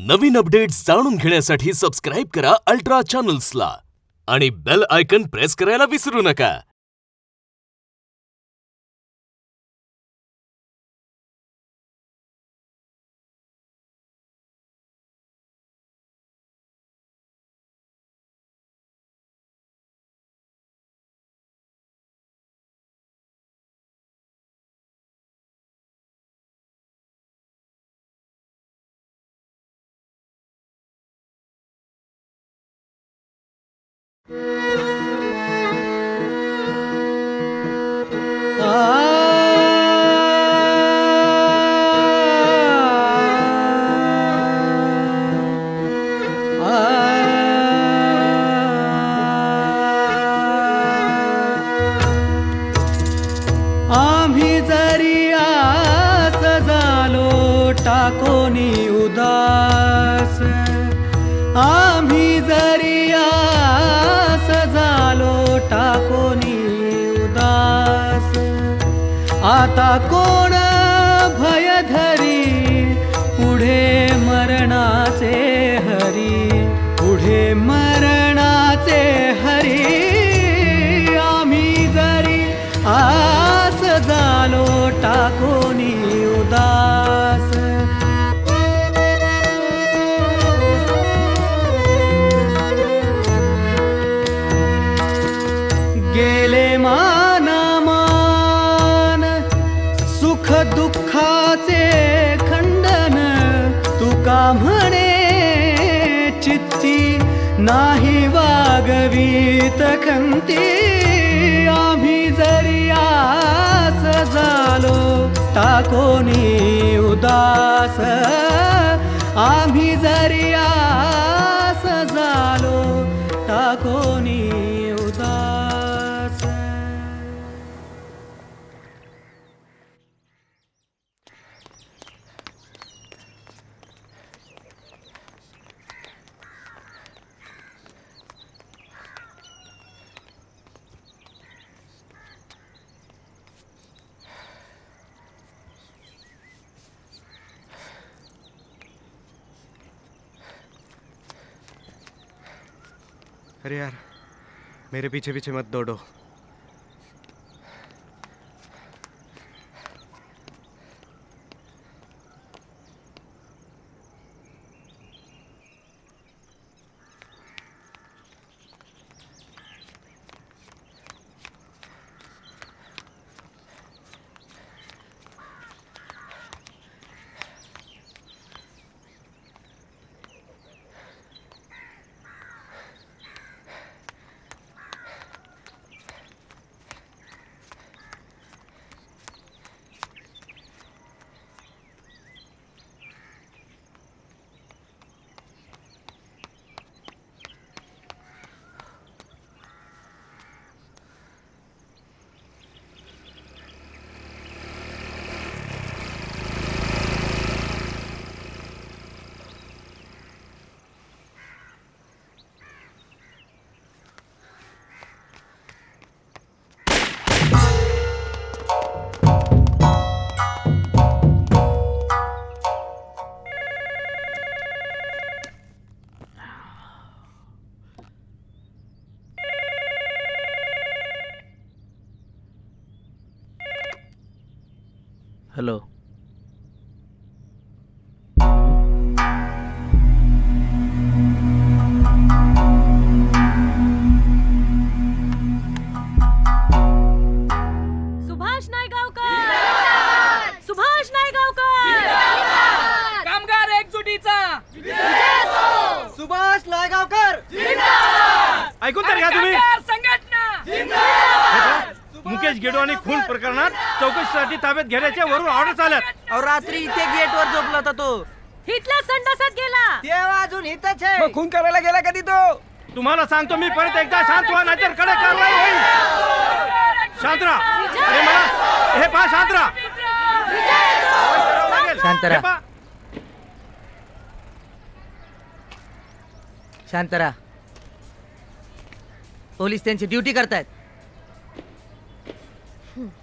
नवीन updates जाणून घेण्यासाठी subscribe करा अल्ट्रा चॅनल्सला आणि बेल आयकन प्रेस करायला विसरू नका. आम्ही जरी आस झालो टाकोनी उदास, आम्ही जरी आस झालो टाकोनी उदास, आता कोण भय धरी पुढे मरणाचे हरी, पुढे मरणाचे हरी. आम्ही जरी आस झालो टाकोनी उदास, गेले मानामान सुख दुःखाचे खंडन, तुका म्हणे चित्ती नाही वागवीत खंती. आम्ही जरी आस झालो टाकोनी उदास, आम्ही जरी आस झालो टाकोनी उदास. अरे यार, मेरे पीछे पीछे मत दौड़ो. हॅलो. सुभाष नायगावकर, सुभाष नायगावकर, कामगार एकजुटीचा सुभाष नायगावकर ऐकून तर घ्या तुम्ही. संघटना मुकेश गेडवानी खून प्रकरणात चौकशीसाठी ताब्यात घेण्याच्या वरून ऑर्डर आल्यात. रात्री इथे गेटवर झोपला होता तो. हिटलर संडासात गेला. तेव्हा अजून इथंच आहे. मग खून करायला गेला कधी तो? तुम्हाला सांगतो मी परत एकदा, शांत व्हा नाहीतर कडक कारवाई होईल. शांत राहा. अरे मला हे पहा, शांत राहा. शांत हे राहा, पहा. शांत राहा. पोलीस त्यांची ड्युटी करतायत.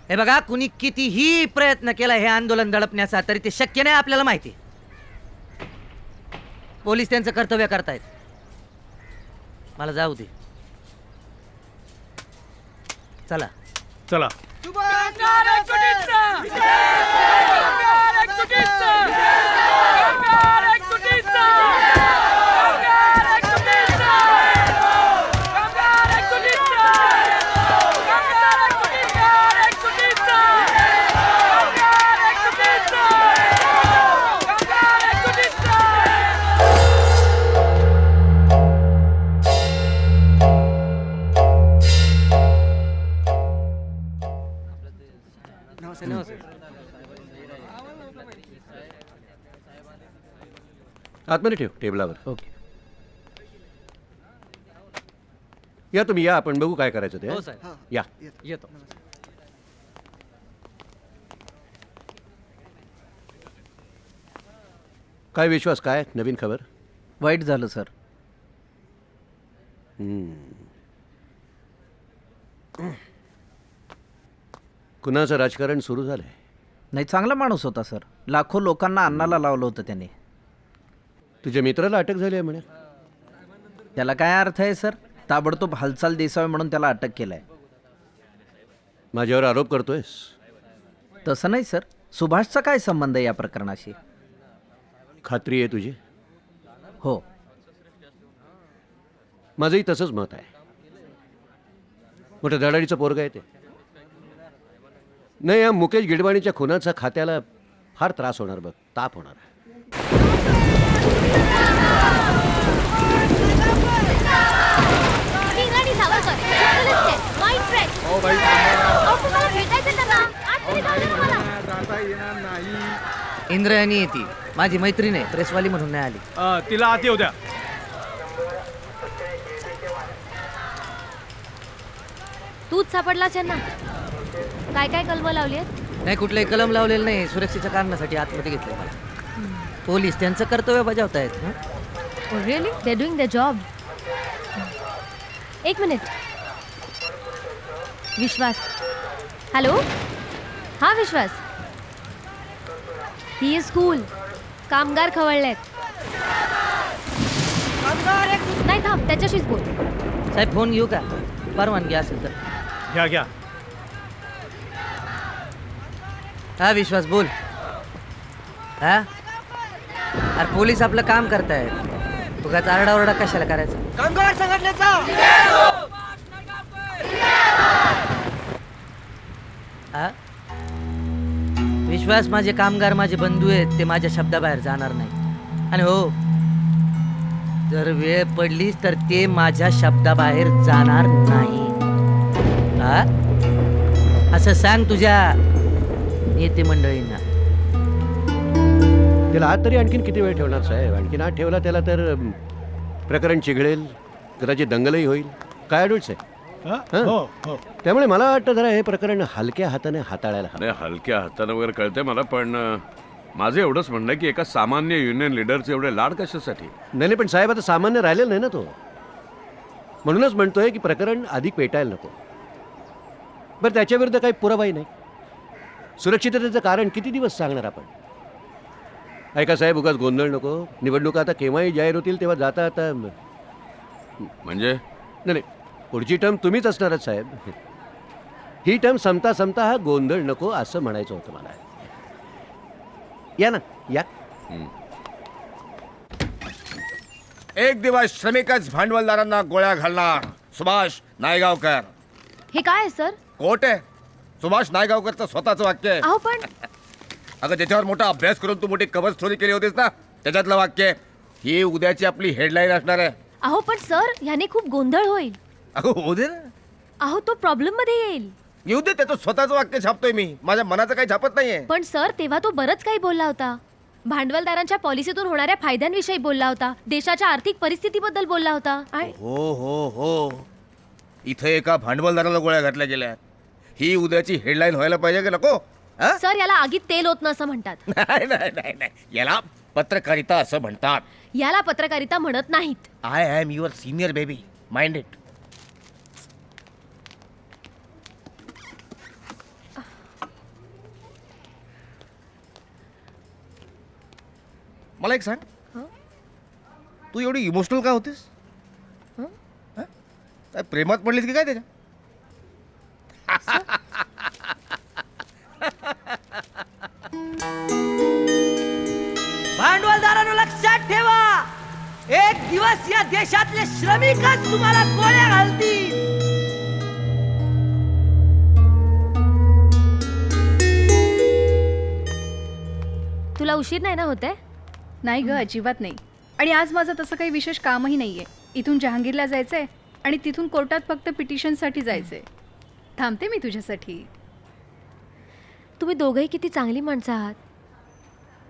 हे बघा, कुणी कितीही प्रयत्न केला हे आंदोलन दडपण्याचा तरी ते शक्य नाही, आपल्याला माहिती. पोलीस त्यांचं कर्तव्य करतायत. मला जाऊ दे. चला. चला. कामगार एकजुटीचा! कामगार एकजुटीचा! कामगार एकजुटीचा! कामगार एकजुटीचा! कामगार एकजुटीचा! कामगार एकजुटीचा! कामगार एकजुटीचा! कामगार एकजुटीचा! आतमध्ये ठेव टेबलावर. ओके. या तुम्ही या, आपण बघू काय करायचं ते. हो हं? साहेब. या. येतो. काय विश्वास, काय नवीन खबर? वाईट झालं सर. कुणाचं राजकारण सुरू झालंय? नाही, चांगला माणूस होता सर. लाखो लोकांना अन्नाला लावलं होतं त्याने. तुझ्या मित्राला अटक झाली आहे म्हणे. त्याला काय अर्थ आहे सर? ताबडतोब हालचाल दिसावी म्हणून त्याला अटक केलं आहे. माझ्यावर आरोप करतोयस? तसं नाही सर. सुभाषचा काय संबंध आहे या प्रकरणाशी? खात्री आहे तुझी? हो. माझंही तसंच मत आहे. मोठं धडाडीचं पोरग आहे ते. नाही, या मुकेश गिडवाणीच्या खुनाचा खात्याला फार त्रास होणार बघ, ताप होणार. वीराणी सावरकर, journalist आहे, mind fresh. अहो, तुम्हाला भेटायचं त्यांना. आतमध्ये जाऊ दे मला. इंद्रायणी येते, माझी मैत्रीण आहे, प्रेसवाली म्हणून नाही आली. तिला आत येऊ द्या. तूच सापडलास यांना. काय काय कलम लावली आहेत? नाही, कुठलंही कलम लावलेलं नाही. सुरक्षेच्या कारणासाठी आतमध्ये घेतलंय मला. पोलीस त्यांचं कर्तव्य बजावतायत. हं? Really they doing the job. एक मिनिट. विश्वास. हॅलो. हा विश्वास. He is cool. कामगार खवळलेत. नाही थांब, त्याच्याशीच बोल. साहेब, फोन घेऊ का? परवानगी असेल तर. घ्या घ्या. हा विश्वास, बोल. हा, अरे पोलीस आपलं काम करतायत. उगाच आरडाओरडा कशाला करायचा? कामगार संघटनेचा हा? विश्वास, माझे कामगार माझे बंधू आहेत. ते माझ्या शब्दाबाहेर जाणार नाही. आणि हो, जर वेळ पडलीच तर ते माझ्या शब्दाबाहेर जाणार नाही. हा, असं सांग तुझ्या नेते मंडळींना. त्याला आत तरी आणखीन किती वेळ ठेवणार साहेब? आणखीन आत ठेवला त्याला तर प्रकरण चिघळेल, कदाचित दंगलही होईल. काय अडूळच आहे. हं? हो हो. त्यामुळे मला वाटतं जरा हे प्रकरण हलक्या हाताने हाताळायला हवं. नाही, हलक्या हातानं वगैरे कळतंय मला, पण माझं एवढंच म्हणणं आहे की एका सामान्य युनियन लिडरचे एवढे लाड कशासाठी? नाही, पण साहेब आता सामान्य राहिलेलं नाही ना तो. म्हणूनच म्हणतोय की प्रकरण अधिक पेटायला नको. बरं, त्याच्याविरुद्ध काही पुरावाही नाही. सुरक्षिततेचं कारण किती दिवस सांगणार आपण? ऐका साहेब, उगाच गोंधळ नको. निवडणुका आता केव्हाही जाहीर होतील तेव्हा जाता आता. म्हणजे नाही, पुढची टर्म तुम्हीच असणारच साहेब. ही टर्म संपता संपता हा गोंधळ नको असं म्हणायचं होतं मला. या ना, या. एक दिवस श्रमिकच भांडवलदारांना गोळ्या घालणार. सुभाष नायगावकर. हे काय आहे सर? कोट आहे. सुभाष नायगावकरचं स्वतःचं वाक्य आहे. अहो पण अगं, ज्याच्यावर मोठा अभ्यास करून तू मोठी कव्हर स्टोरी केली होतीस ना, त्याच्यातलं वाक्य आहे. ही उद्याची आपली हेडलाईन असणार आहे. अहो पण सर, ह्याने खूप गोंधळ होईल. अगं, होऊ दे ना. अहो तो प्रॉब्लेम मध्ये येईल. येऊ दे, त्याचं स्वतःचं वाक्य छापतोय मी. माझ्या मनाचं काही छापत नाहीये. पण सर, तेव्हा तो बरंच काही बोलला होता. भांडवलदारांच्या पॉलिसीतून होणाऱ्या फायद्यांविषयी बोलला होता. देशाच्या आर्थिक परिस्थितीबद्दल बोलला होता. आणि हो हो हो, इथे एका भांडवलदाराला गोळ्या घातल्या गेल्या. ही उद्याची हेडलाईन व्हायला पाहिजे का नको? हा? सर, याला आगीत तेल ओतणं असं म्हणतात. नाही नाही नाही नाही, याला पत्रकारिता असं म्हणतात. याला पत्रकारिता म्हणत नाहीत. I am your senior baby, mind it. मला एक सांग, तू एवढी इमोशनल का होतेस? हं? काय प्रेमात पडलीस की काय त्याच्या? भांडवलदारांनो लक्षात ठेवा, एक दिवस या देशातले श्रमिकच तुम्हाला गोळ्या घालतील. तुला उशीर नाही ना होते? नाही ग, अजिबात नाही. आणि आज माझं तसं काही विशेष कामही नाही आहे. इथून जहांगीरला जायचं आहे आणि तिथून कोर्टात फक्त पिटिशनसाठी जायचं आहे. थांबते मी तुझ्यासाठी. तुम्ही दोघंही किती चांगली माणसं आहात.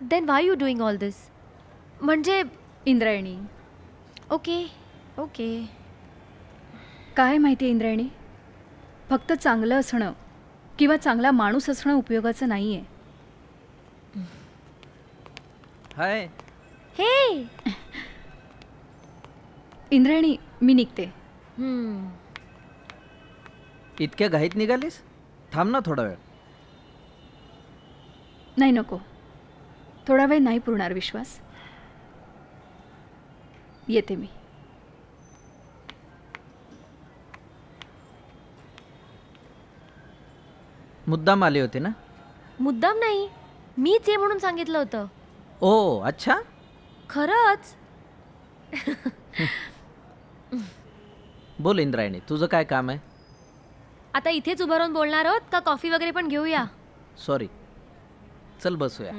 Then why you doing all this? म्हणजे इंद्रायणी, ओके ओके. काय माहिती आहे इंद्रायणी, फक्त चांगलं असणं किंवा चांगला माणूस असणं उपयोगाचं नाही आहे. हाय. हे इंद्रायणी, मी निघते. इतक्या घाईत निघालीस? थांब ना थोडा वेळ. नाही, नको. थोडा वेळ नाही पुरणार विश्वास. येते मी. मुद्दाम आले होते ना? मुद्दाम नाही, मीच ये म्हणून सांगितलं होतं. ओ अच्छा. खरंच. बोल इंद्रायणी, तुझं काय काम आहे? आता इथेच उभं राहून बोलणार आहोत का कॉफी वगैरे पण घेऊया? सॉरी, चल बसूया.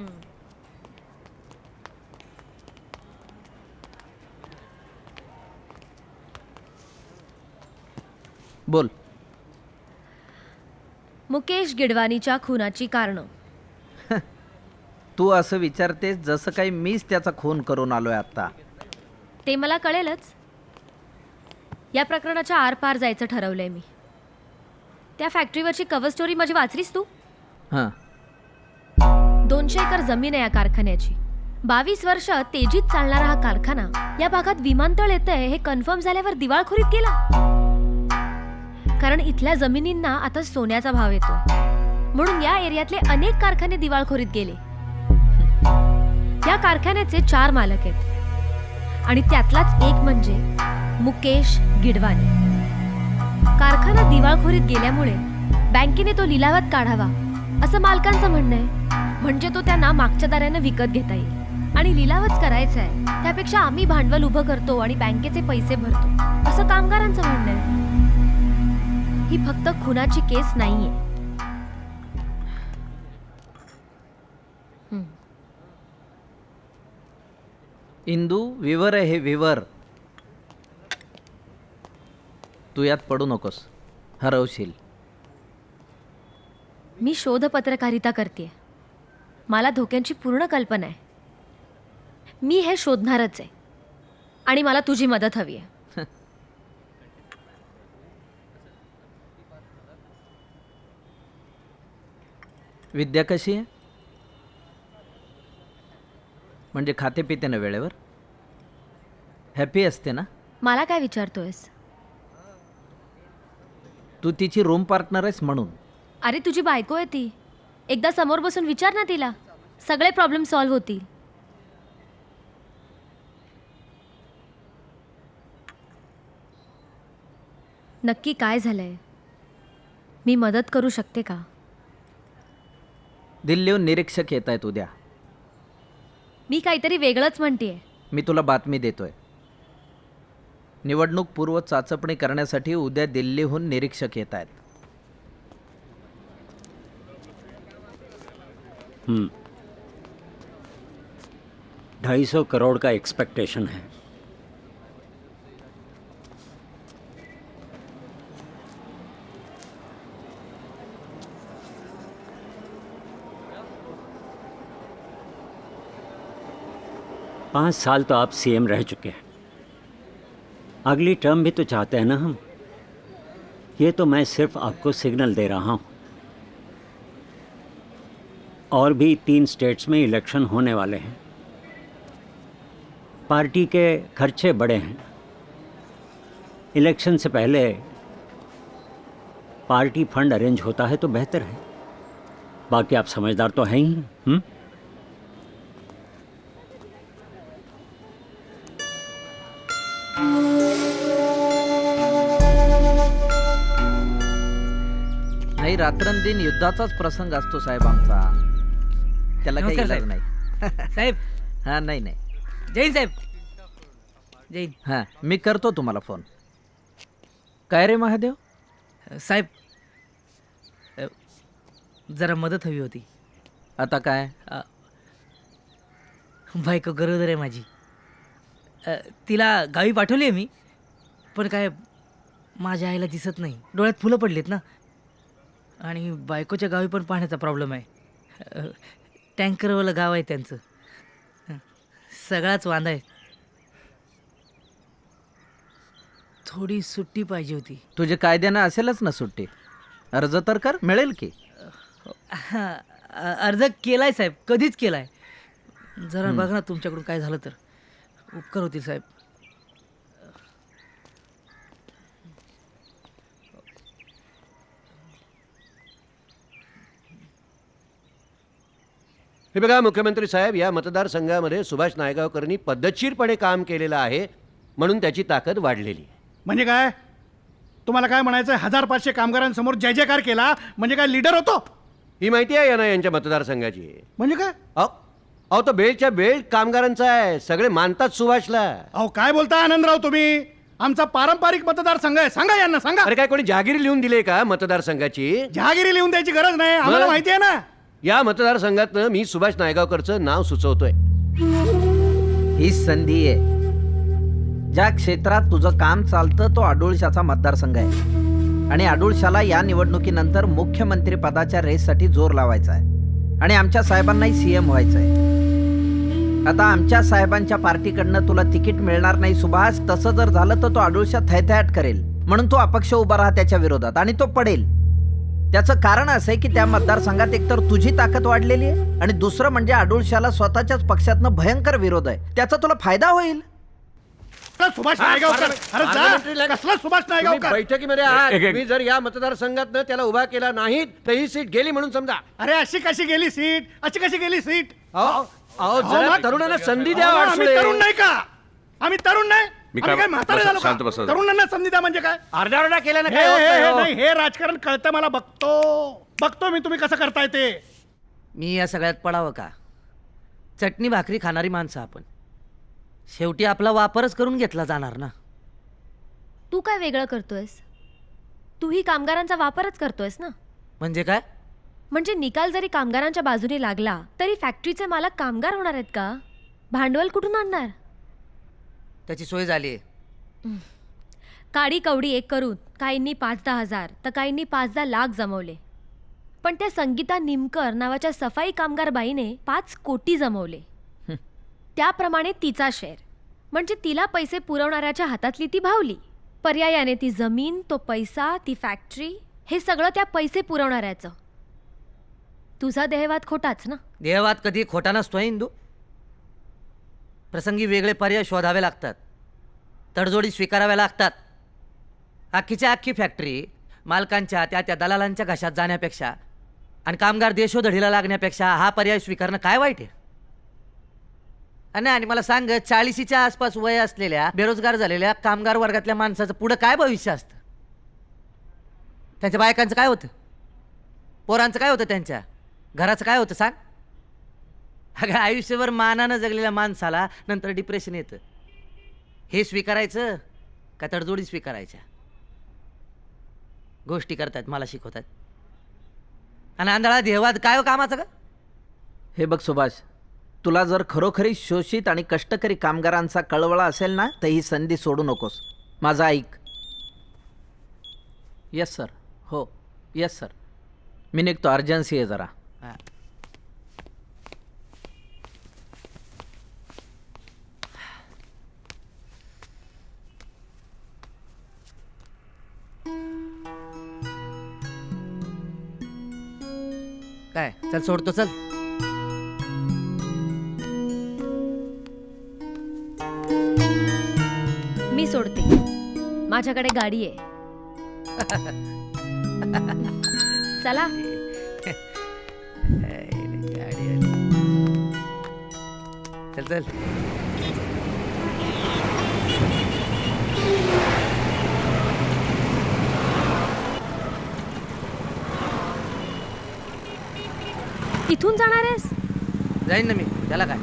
बोल. मुकेश गिडवानीच्या खुनाची कारणं. तू असं विचारतेस जसं काही मीच त्याचा खून करून आलोय आता. ते मला कळेलच. या प्रकरणाच्या आरपार जायचं ठरवलंय मी. त्या फॅक्टरीवरची कव्हर स्टोरी माझी वाचलीस तू? हां. 200 एकर जमीन आहे या कारखान्याची. 22 वर्ष तेजीत चालणारा हा कारखाना या भागात विमानतळ येतंय हे कन्फर्म झाल्यावर दिवाळखोरीत गेला. कारण इथल्या जमिनींना आता सोन्याचा भाव येतोय. म्हणून या एरियातले अनेक कारखाने दिवाळखोरीत गेले. या कारखान्याचे 4 मालक आहेत आणि त्यातलाच एक म्हणजे मुकेश गिडवानी. कारखाना दिवाळखोरीत गेल्यामुळे बँकेने तो लिलावात काढावा असं मालकांचं म्हणणं आहे. म्हणजे तो त्यांना मागच्या दारानं विकत घेता येईल आणि लिलावच करायचा आहे. त्यापेक्षा आम्ही भांडवल उभं करतो आणि बँकेचे पैसे भरतो असं कामगारांचं म्हणणं आहे. ही फक्त खुनाची केस नाहीये. इंदू, विवर आहे हे विवर. तू यात पडू नकोस, हरवशील. मी शोध पत्रकारिता करते. मला धोक्यांची पूर्ण कल्पना आहे. मी हे शोधणारच आहे आणि मला तुझी मदत हवी आहे. विद्या कशी आहे? म्हणजे खाते पिते ना वेळेवर? हॅपी असते ना? मला काय विचारतोयस? तू तिची रूम पार्टनर आहेस म्हणून. अरे तुझी बायको आहे ती. एकदा समोर बसून विचार ना तिला. सगळे प्रॉब्लेम सॉल्व्ह होतील. नक्की काय झालंय? मी मदत करू शकते का? दिल्लीहून निरीक्षक येत आहेत उद्या. मी काहीतरी वेगळंच म्हणतेय. मी तुला बातमी देतोय. निवडणूक पूर्व चाचपणी करण्यासाठी उद्या दिल्लीहून निरीक्षक येत आहेत. 250 करोड़ का एक्सपेक्टेशन है. पाँच साल तो आप सीएम रह चुके हैं. अगली टर्म भी तो चाहते हैं ना हम. ये तो मैं सिर्फ आपको सिग्नल दे रहा हूँ. और भी 3 स्टेट्स में इलेक्शन होने वाले हैं. पार्टी के खर्चे बड़े हैं. इलेक्शन से पहले पार्टी फंड अरेंज होता है तो बेहतर है. बाकी आप समझदार तो हैं ही. रात्रंदिन युद्धाचाच प्रसंग असतो साहेब आमचा. त्याला काही नमस्कार, इलाज नाही. साहेब हा नाही नाही. जैन साहेब जैन हा मी करतो तुम्हाला फोन. काय रे महादेव? साहेब जरा मदत हवी होती. आता काय? बायको गरोदर आहे माझी. तिला गावी पाठवली आहे मी, पण काय माझ्या आईला दिसत नाही. डोळ्यात फुलं पडलीत ना, आणि बायकोच्या गावी पण पाण्याचा प्रॉब्लेम आहे. टँकरवालं गाव आहे त्यांचं. सगळाच वांदा आहे. थोडी सुट्टी पाहिजे होती. तुझे कायद्यानं असेलच ना सुट्टी. अर्ज तर कर, मिळेल की. अर्ज केलाय साहेब, कधीच केलाय. जरा बघ ना तुमच्याकडून काय झालं तर उपकार होतील साहेब. हे बघा मुख्यमंत्री साहेब, या मतदारसंघामध्ये सुभाष नायगावकरांनी पद्धतशीरपणे काम केलेलं आहे, म्हणून त्याची ताकद वाढलेली आहे. म्हणजे काय तुम्हाला काय म्हणायचं? 1500 कामगारांसमोर जय जयकार केला म्हणजे काय लीडर होतो? ही माहिती आहे ना यांच्या मतदारसंघाची. म्हणजे काय? अहो तो बेल्टच्या बेल्ट कामगारांचा आहे. सगळे मानतात सुभाषला. अहो काय बोलता आनंदराव तुम्ही? आमचा पारंपरिक मतदारसंघ आहे. सांगा यांना, सांगा. अरे काय कोणी जहागिरी लिहून दिली का मतदारसंघाची? जहागिरी लिहून द्यायची गरज नाही, आम्हाला माहिती आहे ना. या मतदारसंघातनं मी सुभाष नायगावकरचं नाव सुचवतोय. ही संधी आहे. ज्या क्षेत्रात तुझं काम चालतं तो अडुळशाचा मतदारसंघ आहे, आणि अडुळशाला या निवडणुकीनंतर मुख्यमंत्री पदाच्या रेससाठी जोर लावायचा आहे, आणि आमच्या साहेबांनाही सीएम व्हायचं आहे. आता आमच्या साहेबांच्या पार्टीकडनं तुला तिकीट मिळणार नाही सुभाष. तसं जर झालं तर तो अडुळशा थैथयाट करेल, म्हणून तो अपक्ष उभा राहा त्याच्या विरोधात, आणि तो पडेल. त्याचं कारण असं आहे की त्या मतदारसंघात एकतर तुझी ताकद वाढलेली आहे, आणि दुसरं म्हणजे अडुळशाला स्वतःच्याच पक्षातनं भयंकर विरोध आहे. त्याचा तुला फायदा होईल. सुभाष नायगावकर, अरे जा. कसला सुभाष नायगावकर? बैठकीमध्ये आहात. मी जर या मतदारसंघातनं त्याला उभा केला नाही तर ही सीट गेली म्हणून समजा. अरे अशी कशी गेली सीट? अशी कशी गेली सीट? अहो जरा तरुणांना संधी द्या. आम्ही तरुण नाही का? आम्ही तरुण नाही? मी आम्ही काय म्हातारे झालो शांत का? बसा. तरुणांना संधी द्या म्हणजे काय? अर्धा केल्यानं हे काय होत नाही, हो. नाही, हे राजकारण कळतं मला. बघतो मी तुम्ही कसं करताय ते. मी या सगळ्यात पडावं का? चटणी भाकरी खाणारी माणसं आपण. शेवटी आपला वापरच करून घेतला जाणार ना. तू काय वेगळं करतोयस? तूही कामगारांचा वापरच करतोयस ना. म्हणजे काय? म्हणजे निकाल जरी कामगारांच्या बाजूने लागला तरी फॅक्टरीचे मालक कामगार होणार आहेत का? भांडवल कुठून आणणार? त्याची सोय झाली. काडी कवडी एक करून काहींनी 5-10 हजार तर काहींनी 5-10 लाख जमवले. पण त्या संगीता निमकर नावाच्या सफाई कामगार बाईने 5 कोटी जमवले. त्याप्रमाणे तिचा शेअर, म्हणजे तिला पैसे पुरवणाऱ्याच्या हातातली ती भावली. पर्यायाने ती जमीन, तो पैसा, ती फॅक्टरी, हे सगळं त्या पैसे पुरवणाऱ्याचं. तुझा देहवाद खोटाच ना. देहवाद कधी खोटा नसतो इंदू. प्रसंगी वेगळे पर्याय शोधावे लागतात, तडजोडी स्वीकाराव्या लागतात. अख्खीच्या अख्खी फॅक्टरी मालकांच्या त्या दलालांच्या घशात जाण्यापेक्षा आणि कामगार देशोधडीला लागण्यापेक्षा हा पर्याय स्वीकारणं काय वाईट आहे? आणि मला सांग, 40च्या आसपास वय असलेल्या बेरोजगार झालेल्या कामगार वर्गातल्या माणसाचं पुढं काय भविष्य असतं? त्यांच्या बायकांचं काय होतं? पोरांचं काय होतं? त्यांच्या घराचं काय होतं? सांग. अगं आयुष्यभर मानानं जगलेल्या माणसाला नंतर डिप्रेशन येतं. हे स्वीकारायचं का तडजोडी स्वीकारायच्या? गोष्टी करतात, मला शिकवतात. आणि आंधळा देहवाद काय हो कामाचं का? हे बघ सुभाष, तुला जर खरोखरी शोषित आणि कष्टकरी कामगारांचा कळवळा असेल ना, तर ही संधी सोडू नकोस. माझा ऐक. Yes sir. हो येस सर. मी निघतो, अर्जन्सी आहे जरा. काय? चल सोडतो, चल. मी सोडते, माझ्याकडे गाडी आहे. चला. चल चल. इथून जाणार आहेस? जाईन ना मी, त्याला काय.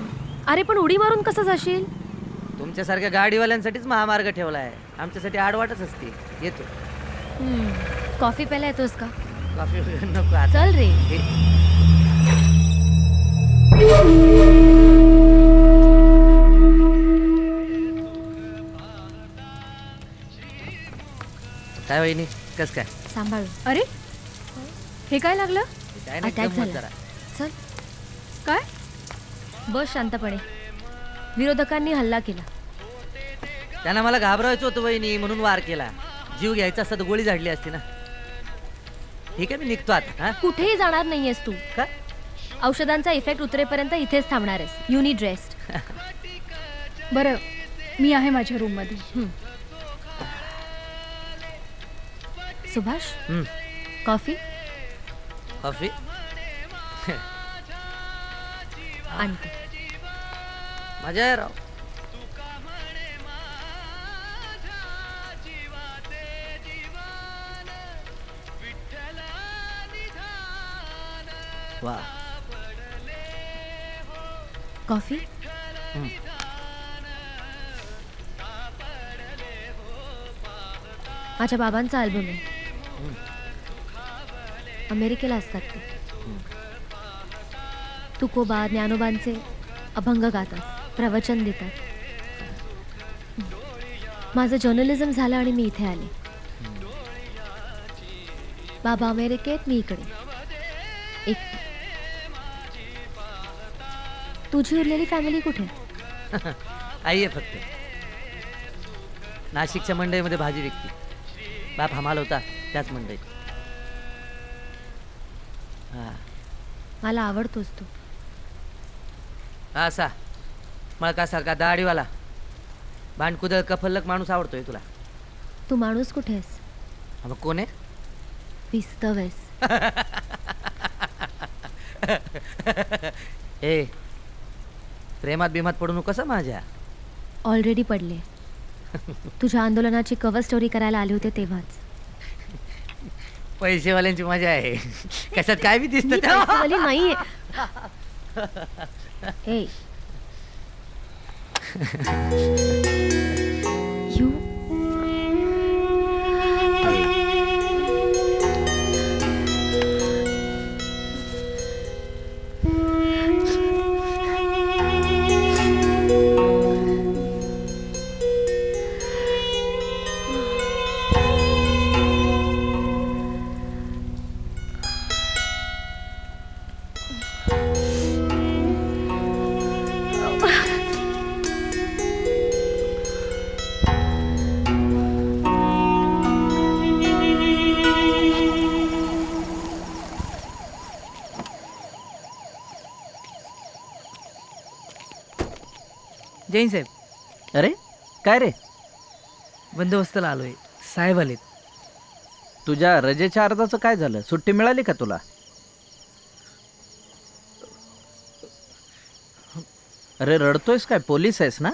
अरे पण उडी मारून कसं जाशील? तुमच्यासारख्या गाडीवाल्यांसाठीच महामार्ग ठेवला आहे, आमच्यासाठी आडवाटच असते. येतो. कॉफी प्यायला येतोस का? कॉफी नको आता. चल रे. काय वहिनी, कस काय? सांभाळू. अरे हे काय लागलं? काय नाही, Attack गंमत झाला. जरा. चल काय? बस शांतपणे. विरोधकांनी हल्ला केला. त्यांना मला घाबरायचं होतं वहिनी, म्हणून वार केला. जीव घ्यायचा असता तर गोळी झाडली असती ना. ठीक आहे, मी निघतो आता. हा, कुठेही जाणार नाहीयेस तू. का? औषधांचा इफेक्ट उतरेपर्यंत इथेच थांबणार आहेस. You need rest. बरं, मी आहे माझ्या रूममध्ये. सुभाष, हम्म, कॉफी कॉफी. आणते. मजा आहे राव. वा. कॉफी. माझ्या बाबांचा अल्बम आहे. अमेरिकेला असतात ते. तुकोबा, ज्ञानोबांचे अभंग गातात, प्रवचन देतात. माझं जर्नलिझम झालं आणि मी इथे आले. बाबा अमेरिकेत, मी इकडे एकटी. तुझी उरलेली फॅमिली कुठे? आई आहे फक्त. नाशिकच्या मंडईमध्ये भाजी विकते. बाप हमाल होता त्याच मंडईत. हा, मला आवडतोस तू. असा मळकासारखा दाढीवाला भांडकुदळ कफल्लक माणूस आवडतोय तुला? तू माणूस कुठे आहेस? मग कोण आहे? विस्तव आहेस. ए, प्रेमात बिमात पडू नको कसं माझ्या. ऑलरेडी पडले. तुझ्या आंदोलनाची कव्हर स्टोरी करायला आले होते तेव्हाच. पैसेवाल्यांची मजा आहे. कशात काय बी मी दिसतं पैसेवाली नाहीये. ए यू जैन साहेब, अरे काय रे, बंदोबस्ताला आलोय. साहेब आलेत. तुझ्या रजेच्या अर्जाचं काय झालं? सुट्टी मिळाली का तुला? अरे रडतोयस काय? पोलीस आहेस ना?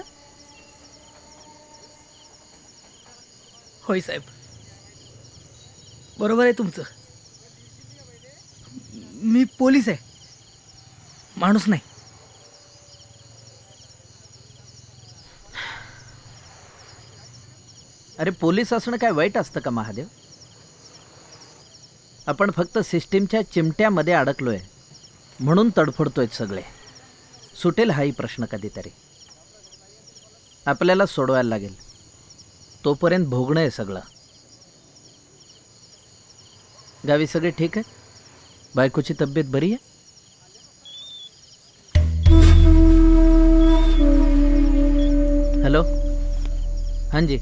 होय साहेब, बरोबर आहे तुमचं. मी पोलीस आहे, माणूस नाही. अरे पोलीस असणं काय वाईट असतं का महादेव? आपण फक्त सिस्टीमच्या चिमट्यामध्ये अडकलोय म्हणून तडफडतोय सगळे. सुटेल हाही प्रश्न कधीतरी. आपल्याला सोडवायला लागेल. तोपर्यंत भोगणं आहे सगळं. गावी सगळे ठीक आहे? बायकोची तब्येत बरी आहे? हेलो, हाँ जी,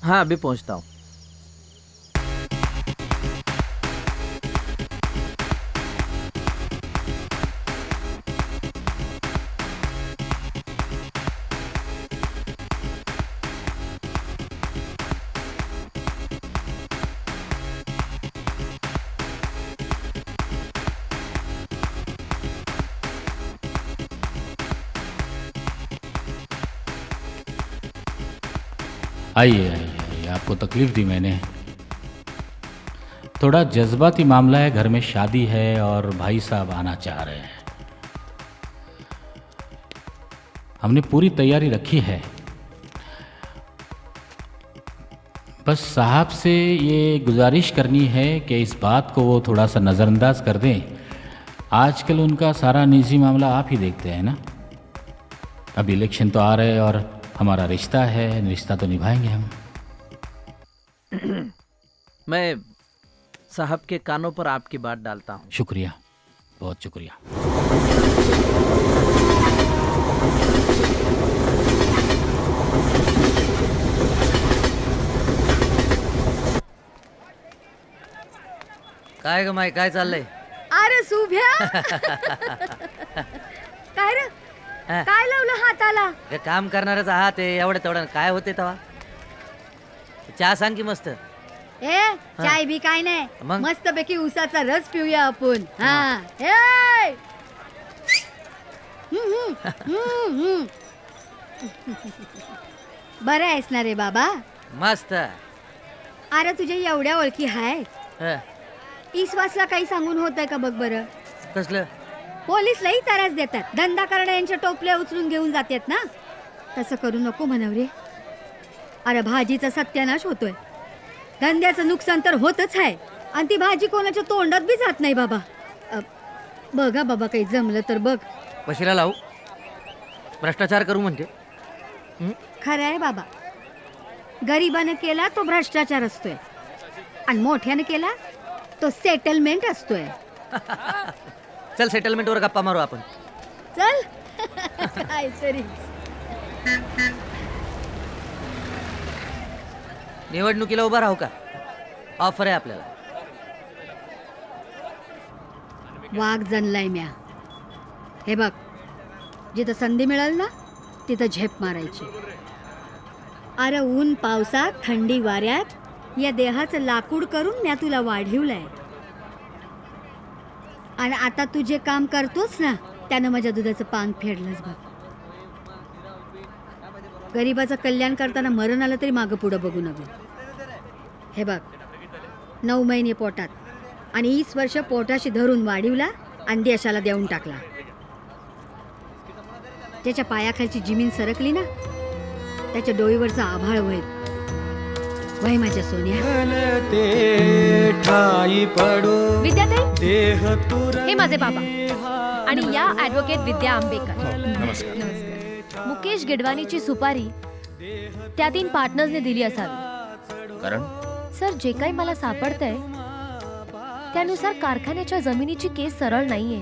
हाँ अभी पहुंचता हूँ. आइए आइए आइए, आपको तकलीफ दी मैंने थोड़ा जज्बाती मामला है, घर में शादी है और भाई साहब आना चाह रहे हैं। हमने पूरी तैयारी रखी है, बस साहब से ये गुजारिश करनी है कि इस बात को वो थोड़ा सा नज़रअंदाज कर दें। आजकल उनका सारा निजी मामला आप ही देखते हैं ना। अब इलेक्शन तो आ रहे हैं और हमारा रिश्ता है, रिश्ता तो निभाएंगे हम। मैं साहब के कानों पर आपकी बात डालता हूँ। शुक्रिया, बहुत शुक्रिया। काय ग माय, काय चाललंय? अरे सुभ्या काय रे हा. काय लावलं हाताला? हे काम करणारच आहात ते, एवढं तेवढं काय होते तेव्हा? चहा सांग की मस्त. ए चाय बी काय नाही, मग? मस्त पैकी उसाचा रस पिऊया आपण. हा ए बरं आहेस ना रे बाबा? मस्त. अरे तुझ्या एवढ्या ओळखी आहेत, हा, ईश्वासला काही सांगून होत आहे का बघ बरं? कसलं? पोलीस लई त्रास देतात, धंदा करणाऱ्यांच्या टोपल्या उचलून घेऊन जातात ना. तसं करू नको म्हणावरे. अरे भाजीचा सत्यानाश होतोय, धंद्याचं नुकसान तर होतच आहे, आणि ती भाजी कोणाच्या तोंडात बी जात नाही बाबा. बघा बाबा, काही जमलं तर बघ. बशीला लावू? भ्रष्टाचार करू म्हणते? खरं आहे बाबा, गरिबानं केला तो भ्रष्टाचार असतोय, आणि मोठ्यानं केला तो सेटलमेंट असतोय. चल सेटलमेंटवर गप्पा मारू आपण. चल काय तरी. निवडणुकीला उभा राहू का? ऑफर आहे आपल्याला. वाघ जनलाय म्या. हे बघ, जिथं संधी मिळेल ना तिथं झेप मारायची. अरे ऊन पावसात थंडी वाऱ्यात या देहाचं लाकूड करून म्या तुला वाढवलंय, आणि आता तू जे काम करतोस ना त्यानं माझ्या दुधाचं पांग फेडलंच बघ. गरिबाचं कल्याण करताना मरण आलं तरी मागं पुढं बघू नको. हे बघ, 9 महिने पोटात आणि 20 वर्ष पोटाशी धरून वाढीवला आणि देशाला देऊन टाकला. त्याच्या पायाखालची जमीन सरकली ना, त्याच्या डोईवरचा आभाळ वय वय माझ्या सोन्या. विद्याताई, हे माझे बाबा आणि या ॲडव्होकेट विद्या आंबेकर. नमस्कार. मुकेश गिडवानीची सुपारी त्या 3 पार्टनर्सने दिली असावी. कारण सर, जे काही मला सापडतंय त्यानुसार कारखान्याच्या जमिनीची केस सरळ नाहीये.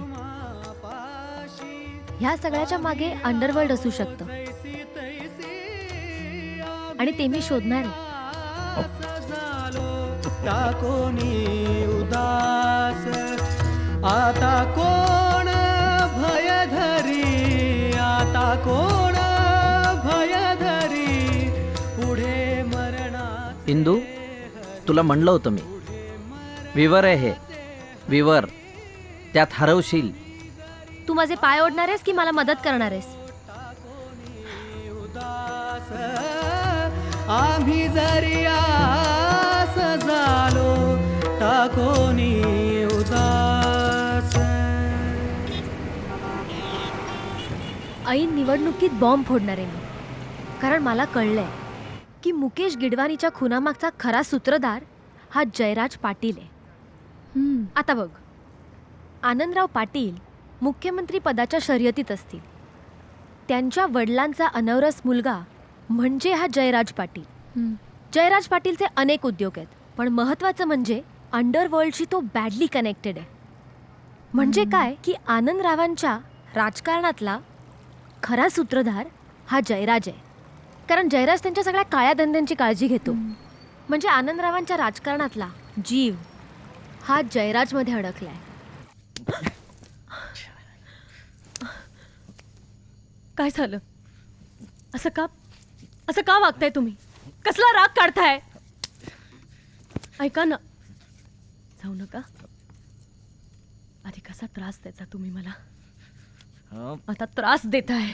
ह्या सगळ्याच्या मागे अंडरवर्ल्ड असू शकतं, आणि ते मी शोधणार आहे. आता कोण भय धरी, आता कोण भय धरी, पुढे मरणात. इंदू, तुला म्हणलं होतं मी, विवर आहे हे, विवर. त्यात हरवशील. तू माझे पाय ओढणार आहेस की मला मदत करणार आहेस? आम्ही जरी आस झालो टाकोनी उदास. ऐन निवडणुकीत बॉम्ब फोडणार आहे मी, कारण मला कळलंय की मुकेश गिडवानीच्या खुनामागचा खरा सूत्रधार हा जयराज पाटील आहे. आता बघ, आनंदराव पाटील मुख्यमंत्री पदाच्या शर्यतीत असतील. त्यांच्या वडिलांचा अनवरस मुलगा म्हणजे हा जयराज पाटील. जयराज पाटीलचे अनेक उद्योग आहेत, पण महत्त्वाचं म्हणजे अंडरवर्ल्डशी तो बॅडली कनेक्टेड आहे. म्हणजे काय की आनंदरावांच्या राजकारणातला खरा सूत्रधार हा जयराज आहे, कारण जयराज त्यांच्या सगळ्या काळ्या धंद्यांची काळजी घेतो. म्हणजे आनंदरावांच्या राजकारणातला जीव हा जयराजमध्ये अडकलाय. काय झालं? असं का वागताय तुम्ही? कसला राग काढताय? ऐका ना, जाऊ नका. आधी कसा त्रास द्यायचा तुम्ही मला, आता त्रास देताय.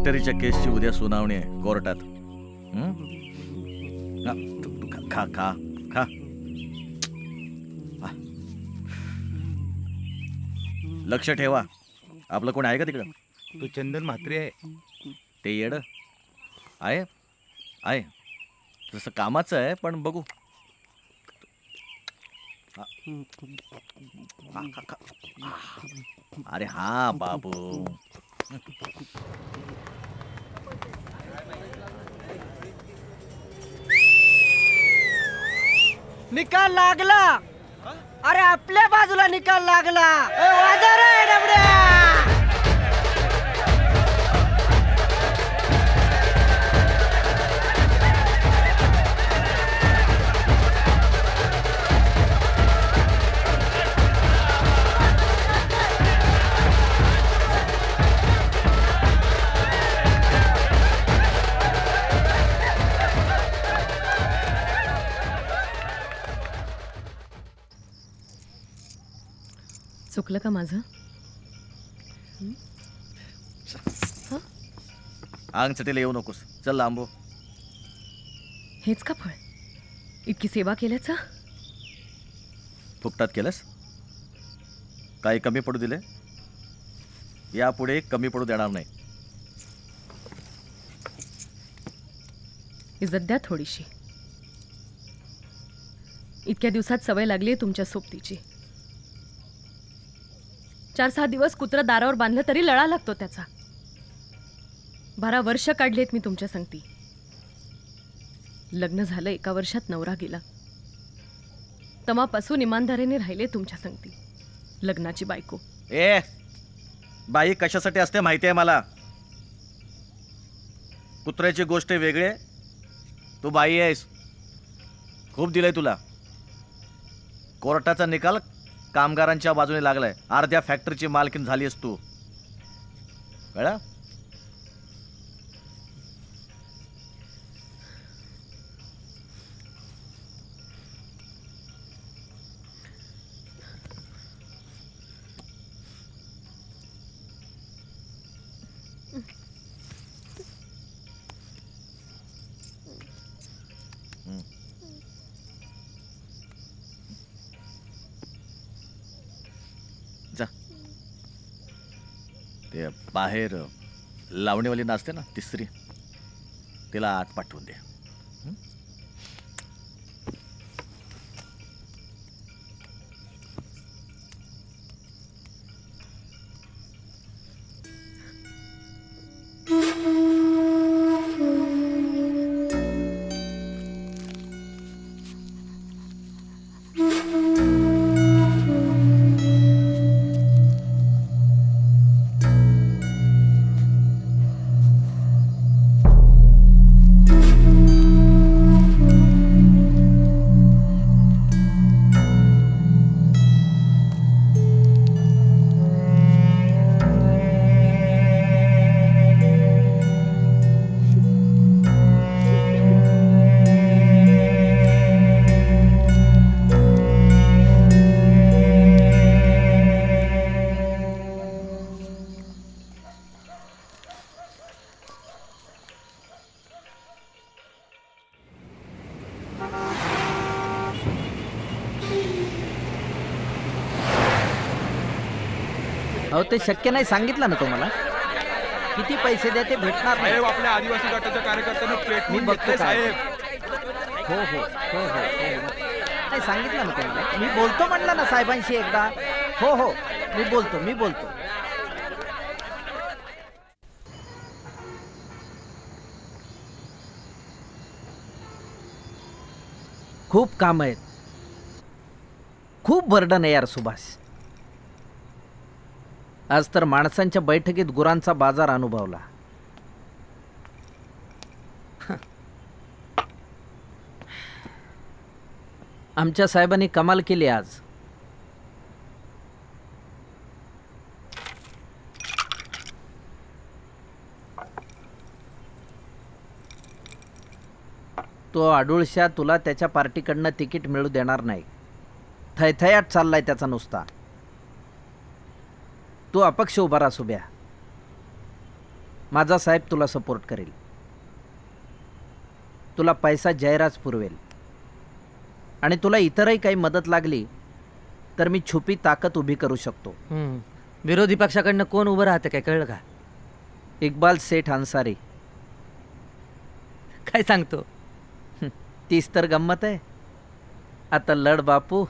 फॅक्टरीच्या केसची उद्या सुनावणी आहे कोर्टात. तू खा खा खा. लक्ष ठेवा, आपलं कोण आहे का तिकडं? तू चंदन म्हात्रे आहे. ते येड आहे तसं कामाचं आहे, पण बघू. अरे हा बाबू. निकाल लागला. अरे आपल्या बाजूला निकाल लागला. वाजा रे डबड्या. चुकलं का माझं? अंग चटेला येऊ नकोस, चल लांबो. हेच का फळ? इतकी सेवा केल्याचं? फुकटात केलंस? काही कमी पडू दिले? यापुढे कमी पडू देणार नाही. इज्जत द्या थोडीशी. इतक्या दिवसात सवय लागली आहे तुमच्या सोबतीची. 4-6 दिवस कुत्रं दारावर बांधलं तरी लळा लागतो त्याचा. 12 वर्ष काढलीत मी तुमच्या संगती. लग्न झालं 1 वर्षात नवरा गेला. तेव्हापासून इमानदारीने राहिले तुमच्या संगती. लग्नाची बायको. ए बाई कशासाठी असते माहिती आहे मला. कुत्र्याची गोष्ट वेगळी आहे, तू बाई आहेस. खूप दिलंय तुला. कोर्टाचा निकाल कामगारांच्या बाजूने लागलाय. अर्ध्या फॅक्टरीची मालकीन झालीस तू. कळलं? जा. ते बाहेर लावणीवाली नाचते ना, तिसरी, तिला आत पाठवून दे. अहो ते शक्य नाही, सांगितलं ना तुम्हाला. किती पैसे द्या ते भेटणार नाही. आपल्या आदिवासी गटाच्या कार्यकर्त्यांना प्लेट मी बघतो काय. साहेब. हो हो हो हो नाही, सांगितलं ना तुम्हाला. मी बोलतो म्हणलं ना साहेबांशी एकदा. हो हो मी बोलतो. खूप काम आहेत. खूप बर्डन आहे यार सुभाष. आज तर माणसांच्या बैठकीत गुरांचा बाजार अनुभवला. आमच्या साहेबांनी कमाल केली आज. तो आडुळशा तुला त्याच्या पार्टीकडनं तिकीट मिळू देणार नाही. थैथयाट चाललाय त्याचा नुसता. तू अपक्ष उभा राहा सुभ्या. माझा साहेब तुला सपोर्ट करेल. तुला पैसा जयराज पुरवेल. आणि तुला इतरही काही मदत लागली तर मी छुपी ताकद उभी करू शकतो. विरोधी पक्षाकडनं कोण उभं राहतं काय कळलं का? इक्बाल सेठ अन्सारी. काय सांगतो? तीच तर गंमत आहे. आता लढ बापू.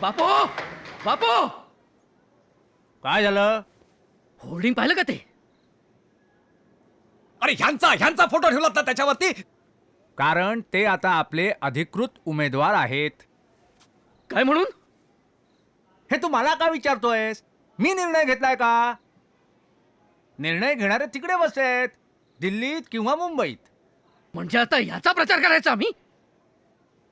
बापू बापू काय झालं? होर्डिंग पाहिलं का ते? अरे ह्यांचा फोटो ठेवला होता त्याच्यावरती. कारण ते आता आपले अधिकृत उमेदवार आहेत. काय म्हणून? हे तू मला का विचारतोयस? मी निर्णय घेतलाय का? निर्णय घेणारे तिकडे बसलेत, दिल्लीत किंवा मुंबईत. म्हणजे आता याचा प्रचार करायचा आम्ही?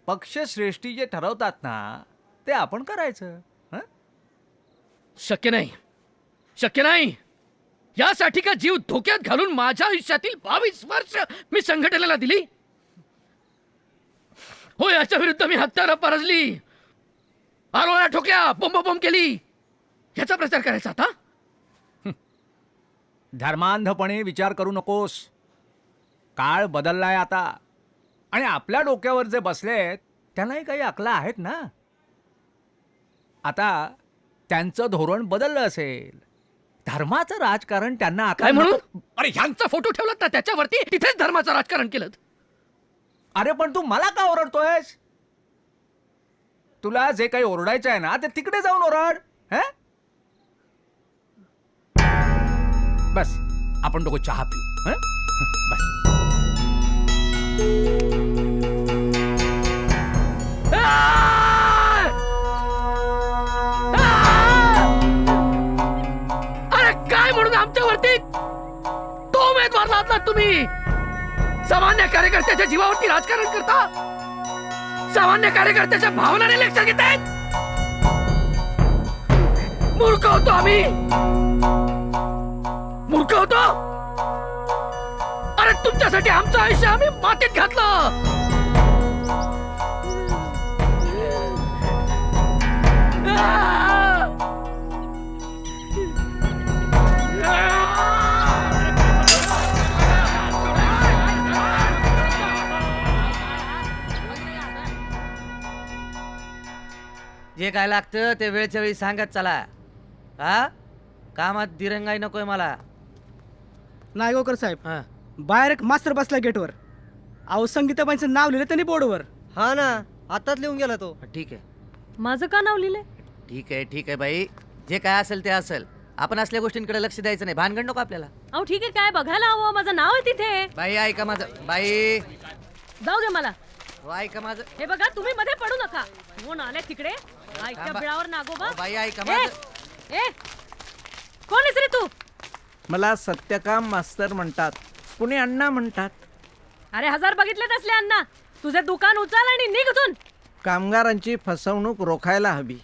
पक्षश्रेष्ठी जे ठरवतात ना ते आपण करायचं. हं? शक्य नाही, शक्य नाही. यासाठी का जीव धोक्यात घालून माझ्या आयुष्यातील 22 वर्ष मी संघटनेला दिली? हो, याच्या विरुद्ध मी हत्यारं परजली, आरोळ्या ठोक्या, बोंब केली. याचा प्रचार करायचा आता? धर्मांधपणे विचार करू नकोस. काळ बदललाय आता. आणि आपल्या डोक्यावर जे बसलेत त्यांनाही काही अकला आहेत ना. आता त्यांचं धोरण बदललं असेल. धर्माचं राजकारण त्यांना आता काय म्हणून? अरे ह्यांचा फोटो ठेवलात ना त्याच्यावरती, तिथेच धर्माचं राजकारण केलं. अरे पण तू मला का ओरडतोयस? तुला जे काही ओरडायचं आहे ना ते तिकडे जाऊन ओरड. हं? बस आपण दोघं चहा पिऊ. हं? बस. अरे काय म्हणून आमच्यावरती तो उमेदवार लादलात तुम्ही? सामान्य कार्यकर्त्याच्या जीवावरती राजकारण करता? सामान्य कार्यकर्त्याच्या भावनाने लेक्चर घेतायत? मूर्ख होतो आम्ही, मूर्ख होतो. अरे तुमच्यासाठी आमचं आयुष्य आम्ही मातीत घातलं. जे काय लागतं ते वेळच्या वेळी सांगत चला. हा, कामात दिरंगाई नकोय मला. नायगोकर साहेब, हा बाहेर एक मास्तर बसला गेटवर. अहो, संगीताबाईंचं नाव लिहिलं त्यांनी बोर्डवर. हा ना, आताच लिहून गेला तो. ठीक आहे, माझं का नाव लिहिलंय? ठीक आहे बाई. जे काय असेल ते असेल. आपण असल्या गोष्टींकडे लक्ष द्यायचं नाही. भानगड नको आपल्याला. अहो ठीक आहे, काय बघायला हवं? माझं नाव आहे तिथे. बाई ऐका माझं. बाई जाऊ दे मला. ऐका माझं. हे बघा, तुम्ही मध्ये पडू नका. कोण आले तिकडे? ऐका बिळावर नागोबा. बाई ऐका ए, माझं. ए, कोण आहेस रे तू? मला सत्यकाम मास्तर म्हणतात, कुणी अण्णा म्हणतात. अरे 1000 बघितलेत असले अण्णा. तुझे दुकान उचल आणि निघ इथून. कामगारांची फसवणूक रोखायला हवी.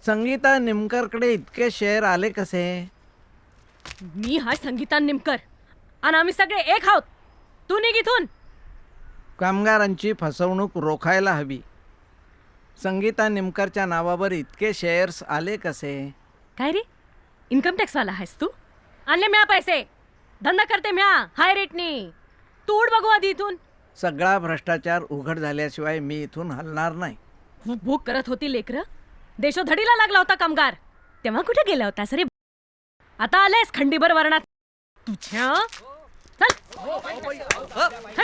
संगीता निमकरकडे इतके शेअर आले कसे? मी हा संगीता निमकर आणि आम्ही सगळे एक आहोत. तू निघ इथून. कामगारांची फसवणूक रोखायला हवी. संगीता निमकरच्या नावावर इतके शेअर्स आले कसे? काय रे, इन्कम टॅक्स वाला आहेस तू? आणले म्या पैसे, धंदा करते म्या हाय रेटनी. तू उड बघू आधी इथून. सगळा भ्रष्टाचार उघड झाल्याशिवाय मी इथून हलणार नाही. भूक करत होती लेकर. देशोधडीला लागला होता कामगार, तेव्हा कुठे गेला होतास रे? आता आलेस खंडीभर वर्णात. तुझ्या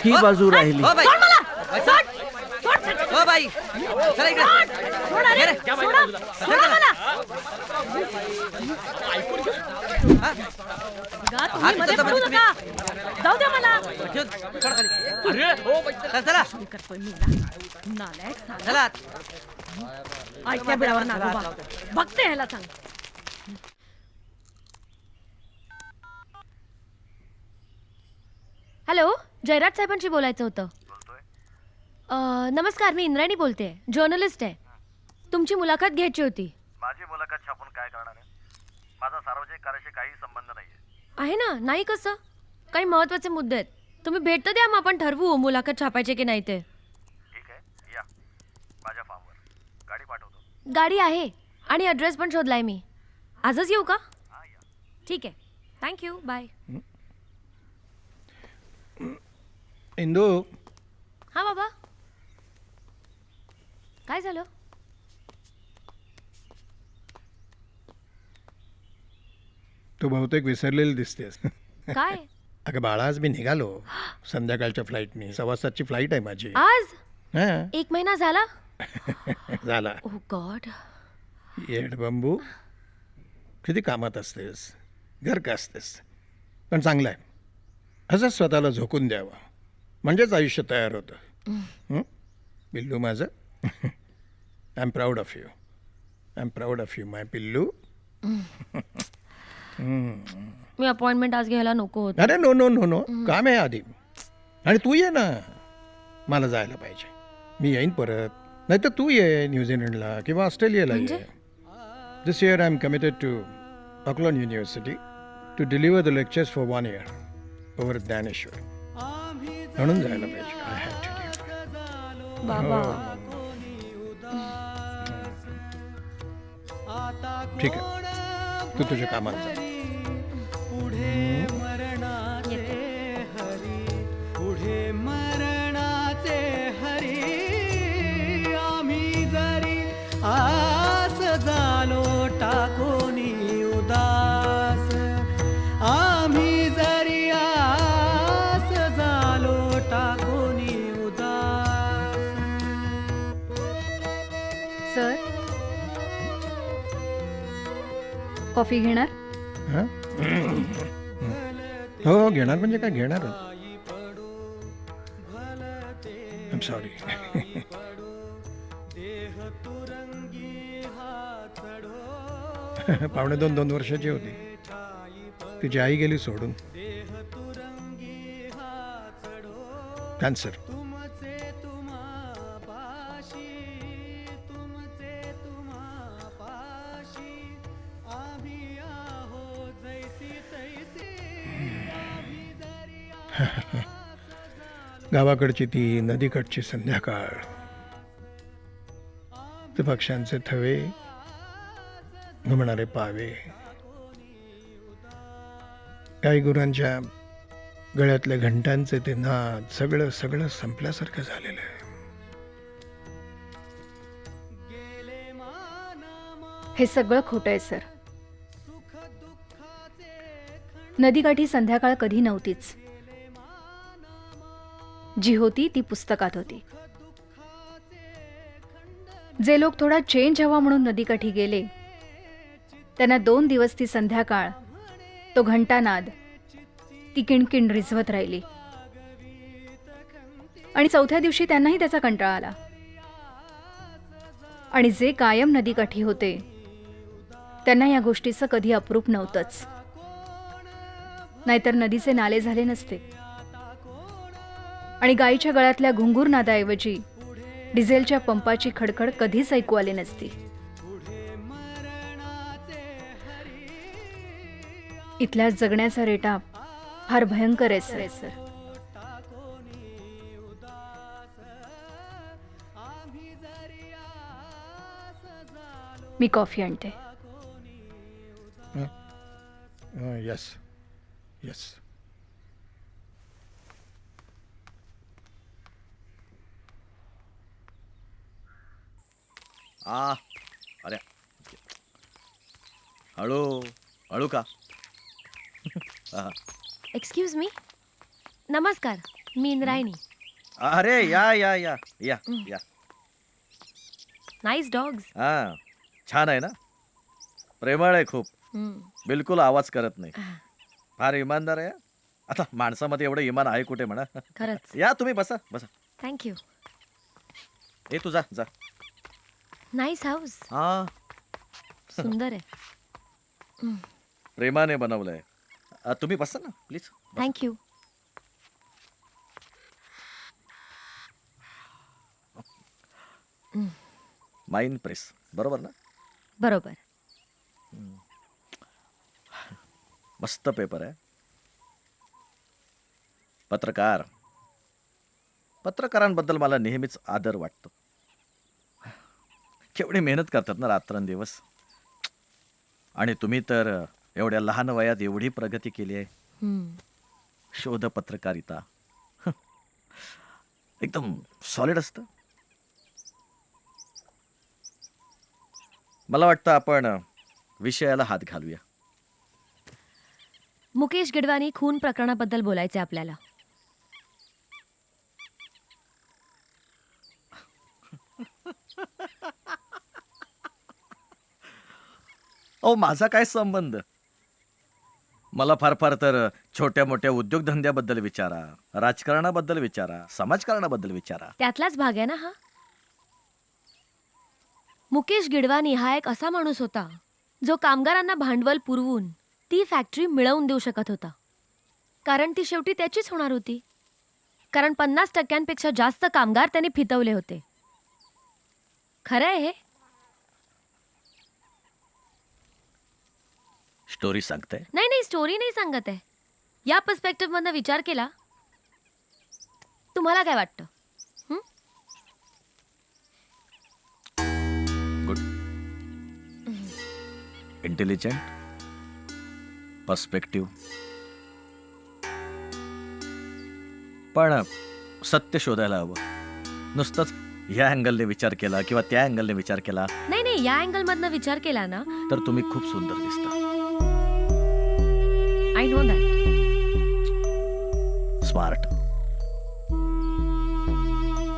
ही बाजू राहिली. हो बाई. सोड मला. सोड. हो बाई, चला इकडे. सोड अरे, सोडा. सोडा मला. गा, तुम्ही मध्ये पडू नका. जाऊ द्या मला. चला करतोय मी नालायक साला. चला. ऐकत्या बिळावर नागोबा. बघते ह्याला सांग. हॅलो, जयराज साहेबांशी बोलायचं होतं. नमस्कार, मी इंद्राणी बोलते, जर्नलिस्ट आहे. तुमची मुलाखत घ्यायची होती. माझी मुलाखत छापून काय करणार आहे? माझा सार्वजनिक कार्याशी काही संबंध नाहीये. आहे ना, नाही कसं? काही महत्वाचे मुद्दे आहेत. तुम्ही भेट तर द्या, मग आपण ठरवू मुलाखत छापायचे की नाही ते. ठीक आहे, या माझ्या फार्मवर. गाडी पाठवतो. गाडी आहे आणि ॲड्रेस पण शोधलाय मी. आजच येऊ का? हा, या. ठीक आहे, थँक्यू, बाय. इंदू, हां बाबा, काय झालं? तू बहुतेक विसरलेली दिसतेस. काय अगं बाळा, आज मी निघालो संध्याकाळच्या फ्लाईटनी. 7:15ची फ्लाईट आहे माझी. आज हां 1 महिना झाला? झाला. ओ गॉड. येडबंबू, किती कामात असतेस, घर का असतेस. पण चांगलं आहे, असंच स्वतःला झोकून द्यावं, म्हणजेच आयुष्य तयार होतं. पिल्लू माझं, I am proud of you. I am proud of you my पिल्लू. मी अपॉइंटमेंट आज घ्यायला नको होत. अरे नो नो नो नो, काम आहे आधी. आणि तू ये ना, मला जायला पाहिजे. मी येईन परत, नाही तर तू ये न्यूझीलंडला किंवा ऑस्ट्रेलियाला ये. This year I am committed to Auckland university to deliver the lectures for 1 year over Dnyaneshwar. म्हणून जायला पाहिजे. आय हॅव टू बाबा. ठीक आहे, तू तुझ्या कामाला जा. आस झालो टाकोनी उदास, आम्ही जरी आस झालो टाकोनी उदास. सर, कॉफी घेणार? हां हो, घेणार म्हणजे काय घेणार. I am sorry. पावणे 2 वर्षाची होती, तिची आई गेली सोडून. कॅन्सर. गावाकडची ती नदीकडची संध्याकाळ, ते पक्ष्यांचे थवे, घुमणारे पावे, गाई गुरांच्या गळ्यातल्या घंटांचे ते नाद, सगळं सगळं संपल्यासारखं झालेलं आहे. हे सगळं खोटं आहे सर. नदीकाठी संध्याकाळ कधी नव्हतीच. जी होती ती पुस्तकात होती. जे लोक थोडा चेंज हवा म्हणून नदीकाठी गेले, त्यांना 2 दिवस ती संध्याकाळ, तो घंटानाद, ती किणकिण रिझवत राहिली. आणि 4थ्या दिवशी त्यांनाही त्याचा कंटाळा आला. आणि जे कायम नदीकाठी होते, त्यांना या गोष्टीचं कधी अप्रूप नव्हतंच. नाहीतर नदीचे नाले झाले नसते. आणि गायीच्या गळ्यातल्या घुंगूर नादाऐवजी डिझेलच्या पंपाची खडखड कधीच ऐकू आली नसती. इथल्या जगण्याचा रेटा फार भयंकर आहे सर. मी कॉफी आणते. Yes yes. अरे हळू हळू का? Excuse me. नमस्कार, मी इंद्रायणी. अरे या या या या या. Nice dogs. हा, छान आहे ना, प्रेमळ आहे खूप, बिलकुल आवाज करत नाही, फार इमानदार आहे. आता माणसामध्ये एवढं इमान आहे कुठे म्हणा. खरंच. या तुम्ही बसा बसा. थँक्यू. ए तू जा जा. Nice house. हा, सुंदर आहे. प्रेमाने बनवलंय. तुम्ही बसा ना प्लीज. थँक्यू. माइंड प्रेस बरोबर ना? बरोबर. मस्त पेपर आहे. पत्रकारांबद्दल मला नेहमीच आदर वाटतो. केवढी मेहनत करतात ना रात्रंदिवस. आणि तुम्ही तर एवढ्या लहान वयात एवढी प्रगती केली आहे. हम्म. शोध पत्रकारिता एकदम सॉलिड असतं. मला वाटतं आपण विषयाला हात घालूया. मुकेश गिडवानी खून प्रकरणाबद्दल बोलायचे आपल्याला. अहो माझा काय संबंध. मला फार फार तर छोट्या मोठ्या उद्योगधंद्याबद्दल विचारा, राजकारणाबद्दल विचारा, समाजकारणाबद्दल विचारा. त्यातलाच भाग आहे ना हा. मुकेश गिडवानी हा एक असा माणूस होता जो कामगारांना भांडवल पुरवून ती फॅक्टरी मिळवून देऊ शकत होता. कारण ती शेवटी त्याचीच होणार होती. कारण 50% जास्त कामगार त्यांनी फितवले होते. खरं आहे हे. स्टोरी सांगताय? नाही स्टोरी नाही सांगत आहे. या पर्स्पेक्टिव्ह मधनं विचार केला. तुम्हाला काय वाटतं? गुड. Intelligent, perspective. पण सत्य शोधायला हवं. नुसतंच ह्या अँगलने विचार केला किंवा त्या अँगलने विचार केला नाही या अँगल मधनं विचार केला ना तर तुम्ही खूप सुंदर दिसता. I know that. स्मार्ट.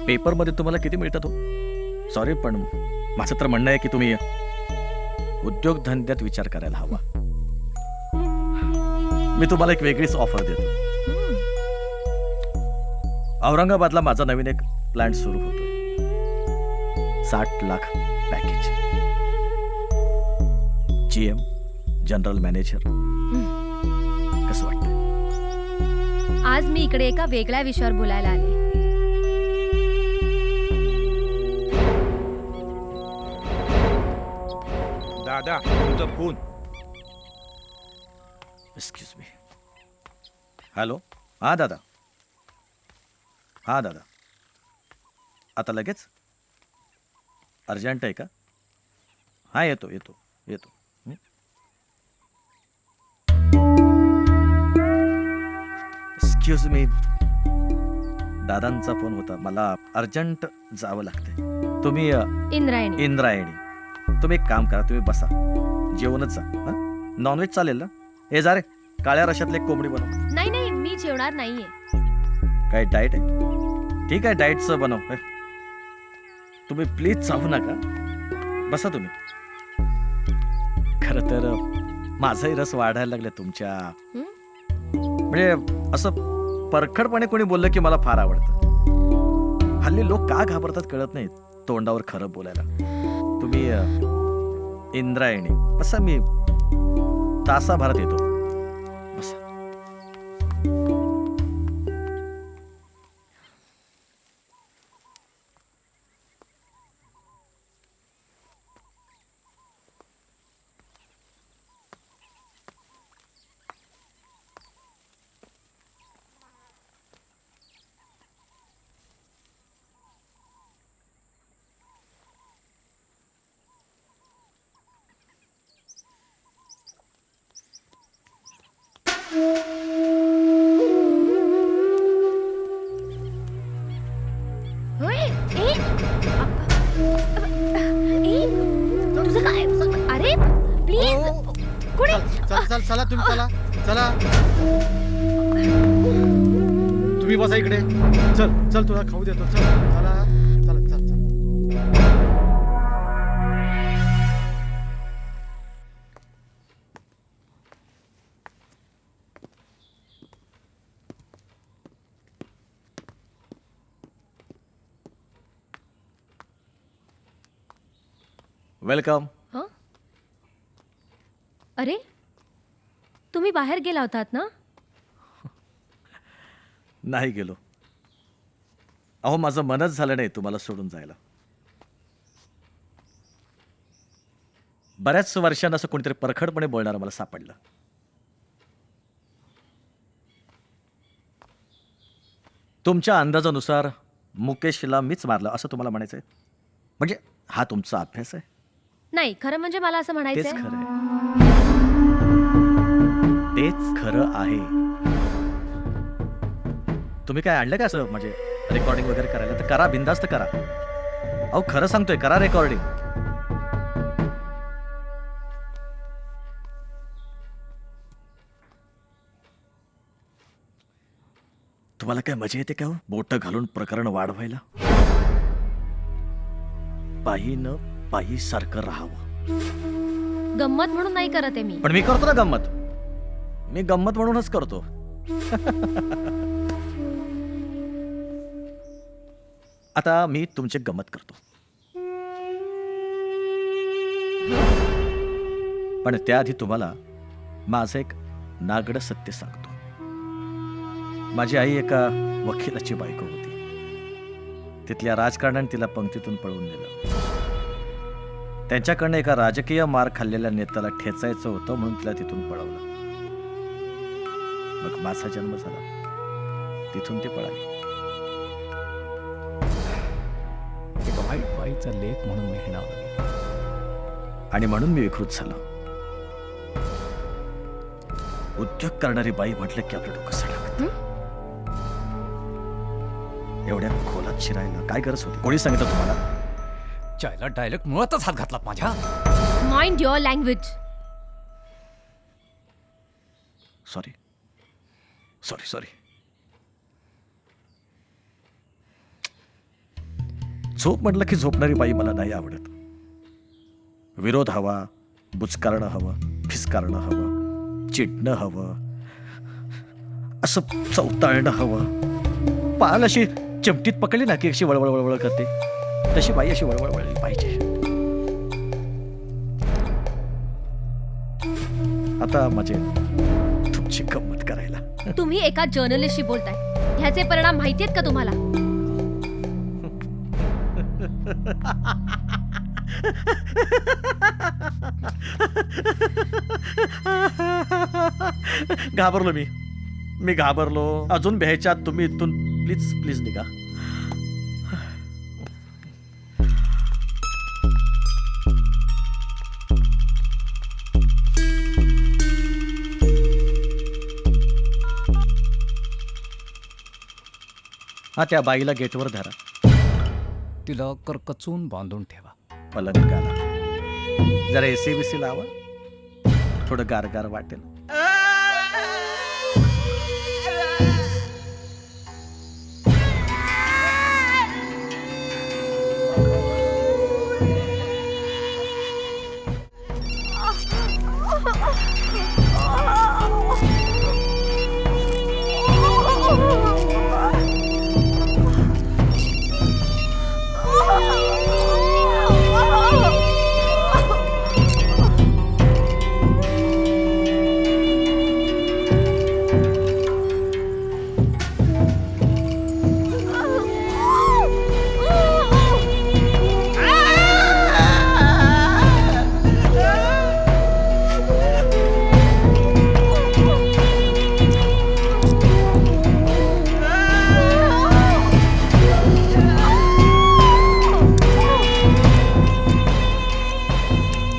पेपरमध्ये तुम्हाला किती मिळतात हो? सॉरी पण माझं तर म्हणणं आहे की तुम्ही उद्योगधंद्यात विचार करायला हवा. मी तुम्हाला एक वेगळीच ऑफर देतो. औरंगाबादला माझा नवीन एक प्लॅन सुरू होतोय. 60 lakh package. GM, general manager. कसं वाटतं? आज मी इकडे एका वेगळ्या विषयावर बोलायला आले. दादा तुमचा फोन. Excuse me. हॅलो. हां दादा. हां दादा. आता लगेच अर्जंट आहे का? हां येतो. Excuse me. दादांचा फोन होता. मला अर्जंट जावं लागतंय. तुम्ही इंद्रायणी. तुम्ही एक काम करा. तुम्ही बसा. जेवणच जा. नॉनव्हेज चालेल ना? हे जा रे, काळ्या रशातले एक कोंबडी बनव. नाही मी जेवणार नाहीये. काय डाएट आहे? ठीक आहे, डाएटचं बनव. तुम्ही प्लीज चावू नका. बसा तुम्ही. खरं तर माझाही रस वाढायला लागला तुमच्या. म्हणजे असं परखडपणे कोणी बोललं की मला फार आवडतं. हल्ली लोक का घाबरतात कळत नाही तोंडावर खरं बोलायला. तुम्ही इंद्रायणी. बसा, मी तासाभरात येतो. बसा. तुझं काय? अरे प्लीज कुठे? चला तुम्ही चला. तुम्ही बसा इकडे. चल तुला खाऊ देतो. चला. वेलकम. अरे तुम्ही बाहेर गेला होतात ना? नाही गेलो. अहो माझं मनच झालं नाही तुम्हाला सोडून जायला. बऱ्याच वर्षांना असं कोणीतरी परखडपणे बोलणारं मला सापडलं. तुमच्या अंदाजानुसार मुकेशला मीच मारलं असं तुम्हाला म्हणायचंय? म्हणजे हा तुमचा अभ्यास आहे? नाही, खरं म्हणजे मला असं तेच म्हणायचंय. खरं आहे. तेच खरं आहे. तुम्ही काय आणलं का असं म्हणजे रेकॉर्डिंग वगैरे करायला? तर करा, बिंदास्त करा. अहो खरं सांगतोय, करा रेकॉर्डिंग. तुम्हाला काय मजा येते का हो बोट घालून प्रकरण वाढवायला? बाईनं बाईसारखं राहावं. गंमत म्हणून नाही करत आहे मी. पण मी करतो ना गंमत. मी गंमत म्हणूनच करतो. आता मी तुमची गंमत करतो, पण त्याआधी तुम्हाला माझं एक नागडं सत्य सांगतो. माझी आई एका वकिलाची बायको होती. तिथल्या राजकारणाने तिला पंक्तीतून पळवून नेलं. त्यांच्याकडनं एका राजकीय मार खाल्लेल्या नेत्याला ठेचायचं होतं म्हणून तिला तिथून पळवलं. मग माझा जन्म झाला. तिथून ती पळाली. एका वाईट बाईचा लेख म्हणून मी हे नाव दिलं. आणि म्हणून मी विकृत झालो. उद्योग करणारी बाई म्हटलं की आपलं डोकं सडकतं. एवढ्या खोलात शिरायला काय गरज होती? कोणी सांगितलं तुम्हाला? चायला डायरेक्ट मुळातच हात घातलात माझ्या. Mind your language. Sorry sorry sorry. झोप म्हटलं की झोपणारी बाई मला नाही आवडत. विरोध हवा, बुचकारणं हवं, फिसकारणं हवं, चिडणं हवं, असं चवताळणं हवं. पाल अशी चिमटीत पकडली ना की अशी वळवळ वळवळ करते, तशी बाई अशी वळवळ वळली पाहिजे. आता माझे तुमची गंमत करायला. तुम्ही एका जर्नलिस्टशी बोलताय. ह्याचे परिणाम माहिती आहेत का तुम्हाला? घाबरलो मी घाबरलो. अजून भ्यायच्या आत तुम्ही इथून प्लीज प्लीज निघा. हा, त्या बाईला गेटवर धरा. तिला करकचून बांधून ठेवा. पलंगाला जरा एसी लावा. थोडं गारगार वाटेल.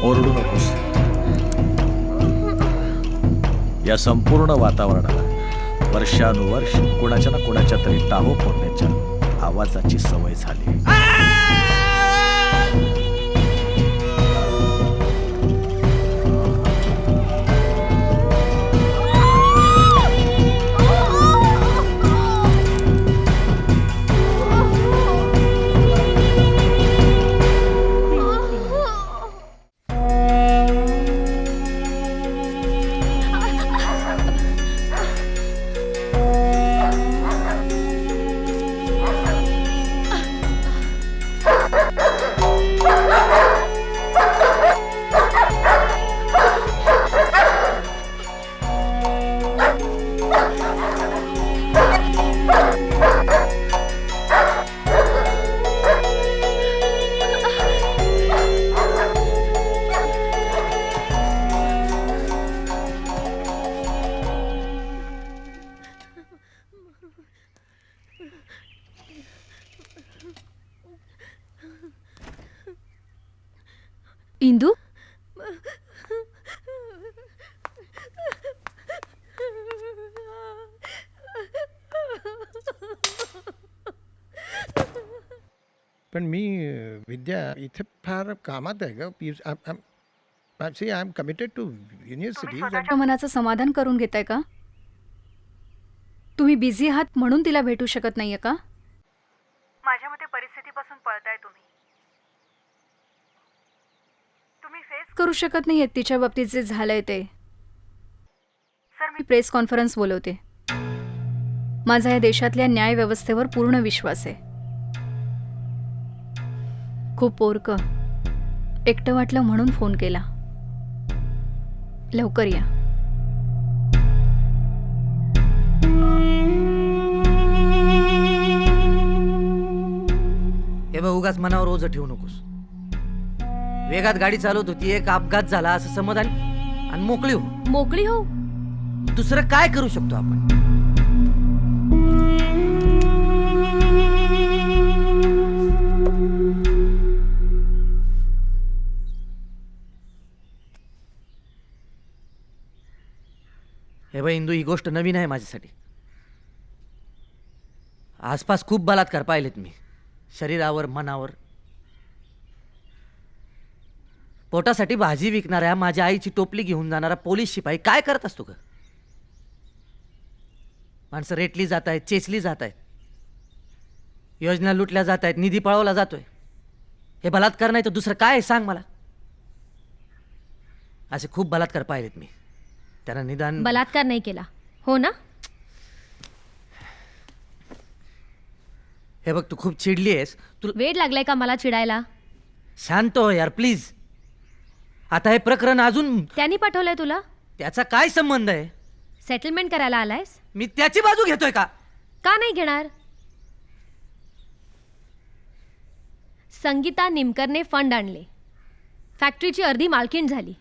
ओरडू नकोस. या संपूर्ण वातावरणाला वर्षानुवर्ष कोणाच्या ना कोणाच्या तरी टाहो फोडण्याच्या आवाजाची सवय झाली. इंदू पण मी विद्या इथे फार कामात आहे ग. See I am committed to university. स्वतःच्या मनाचं समाधान करून घेताय का? तुम्ही बिझी आहात म्हणून तिला भेटू शकत नाहीये का? माझ्या मते परिस्थितीपासून पळताय तुम्ही फेस करू शकत नाहीये तिच्या बाबतीत जे झालंय ते. सर, मी प्रेस कॉन्फरन्स बोलवते. माझा या देशातल्या न्याय व्यवस्थेवर पूर्ण विश्वास आहे. खूप पोरकं एकटं वाटलं म्हणून फोन केला. लवकर या. हे बघ, उगाच मनावर ओझं ठेवू नकोस. वेगात गाडी चालवत होती, एक अपघात झाला असं समज आणि मोकळी हो. मोकळी हो. दुसरं काय करू शकतो आपण? हे बघ इंदू, ही गोष्ट नवीन आहे माझ्यासाठी. आसपास खूप बलात्कार पाहिलेत मी, शरीरावर, मनावर. पोटासाठी भाजी विकणाऱ्या, माझ्या आईची टोपली घेऊन जाणारा पोलीस शिपाई काय करत असतो ग? माणसं रेटली जात आहेत, चेचली जात आहेत, योजना लुटल्या जात आहेत, निधी पळवला जातोय. हे बलात्कार नाही तर दुसरं काय आहे सांग मला? असे खूप बलात्कार पाहिलेत मी. त्यांना निदान बलात्कार नाही केला हो ना? हे बघ, तू खूप चिडली आहेस. तू वेळ लागलाय का मला चिडायला? शांत हो यार प्लीज. आता हे प्रकरण अजून त्यांनी पाठवलंय तुला? त्याचा काय संबंध आहे? सेटलमेंट करायला आलायस? मी त्याची बाजू घेतोय का? का नाही घेणार? संगीता निमकरने फंड आणले, फॅक्टरीची अर्धी मालकीण झाली,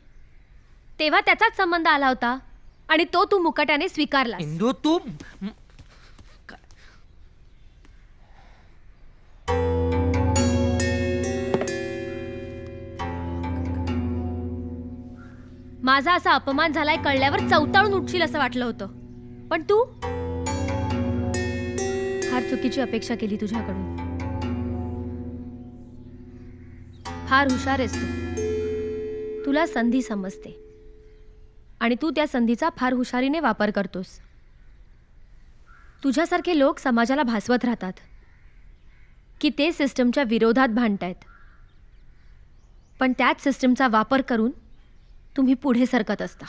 तेव्हा त्याचाच संबंध आला होता आणि तो तू मुकाट्याने स्वीकारला. इंदू, तू माझा असा अपमान झालाय कळल्यावर चवताळून उठशील असं वाटलं होतं, पण तू फार चुकीची अपेक्षा केली तुझ्याकडून. फार हुशार आहेस तू, तुला संधी समजते आणि तू त्या संधीचा फार हुशारीने वापर करतोस. तुझ्यासारखे लोक समाजाला भासवत राहतात की ते सिस्टमच्या विरोधात भांडतायत, पण त्याच सिस्टमचा वापर करून तुम्ही पुढे सरकत असता.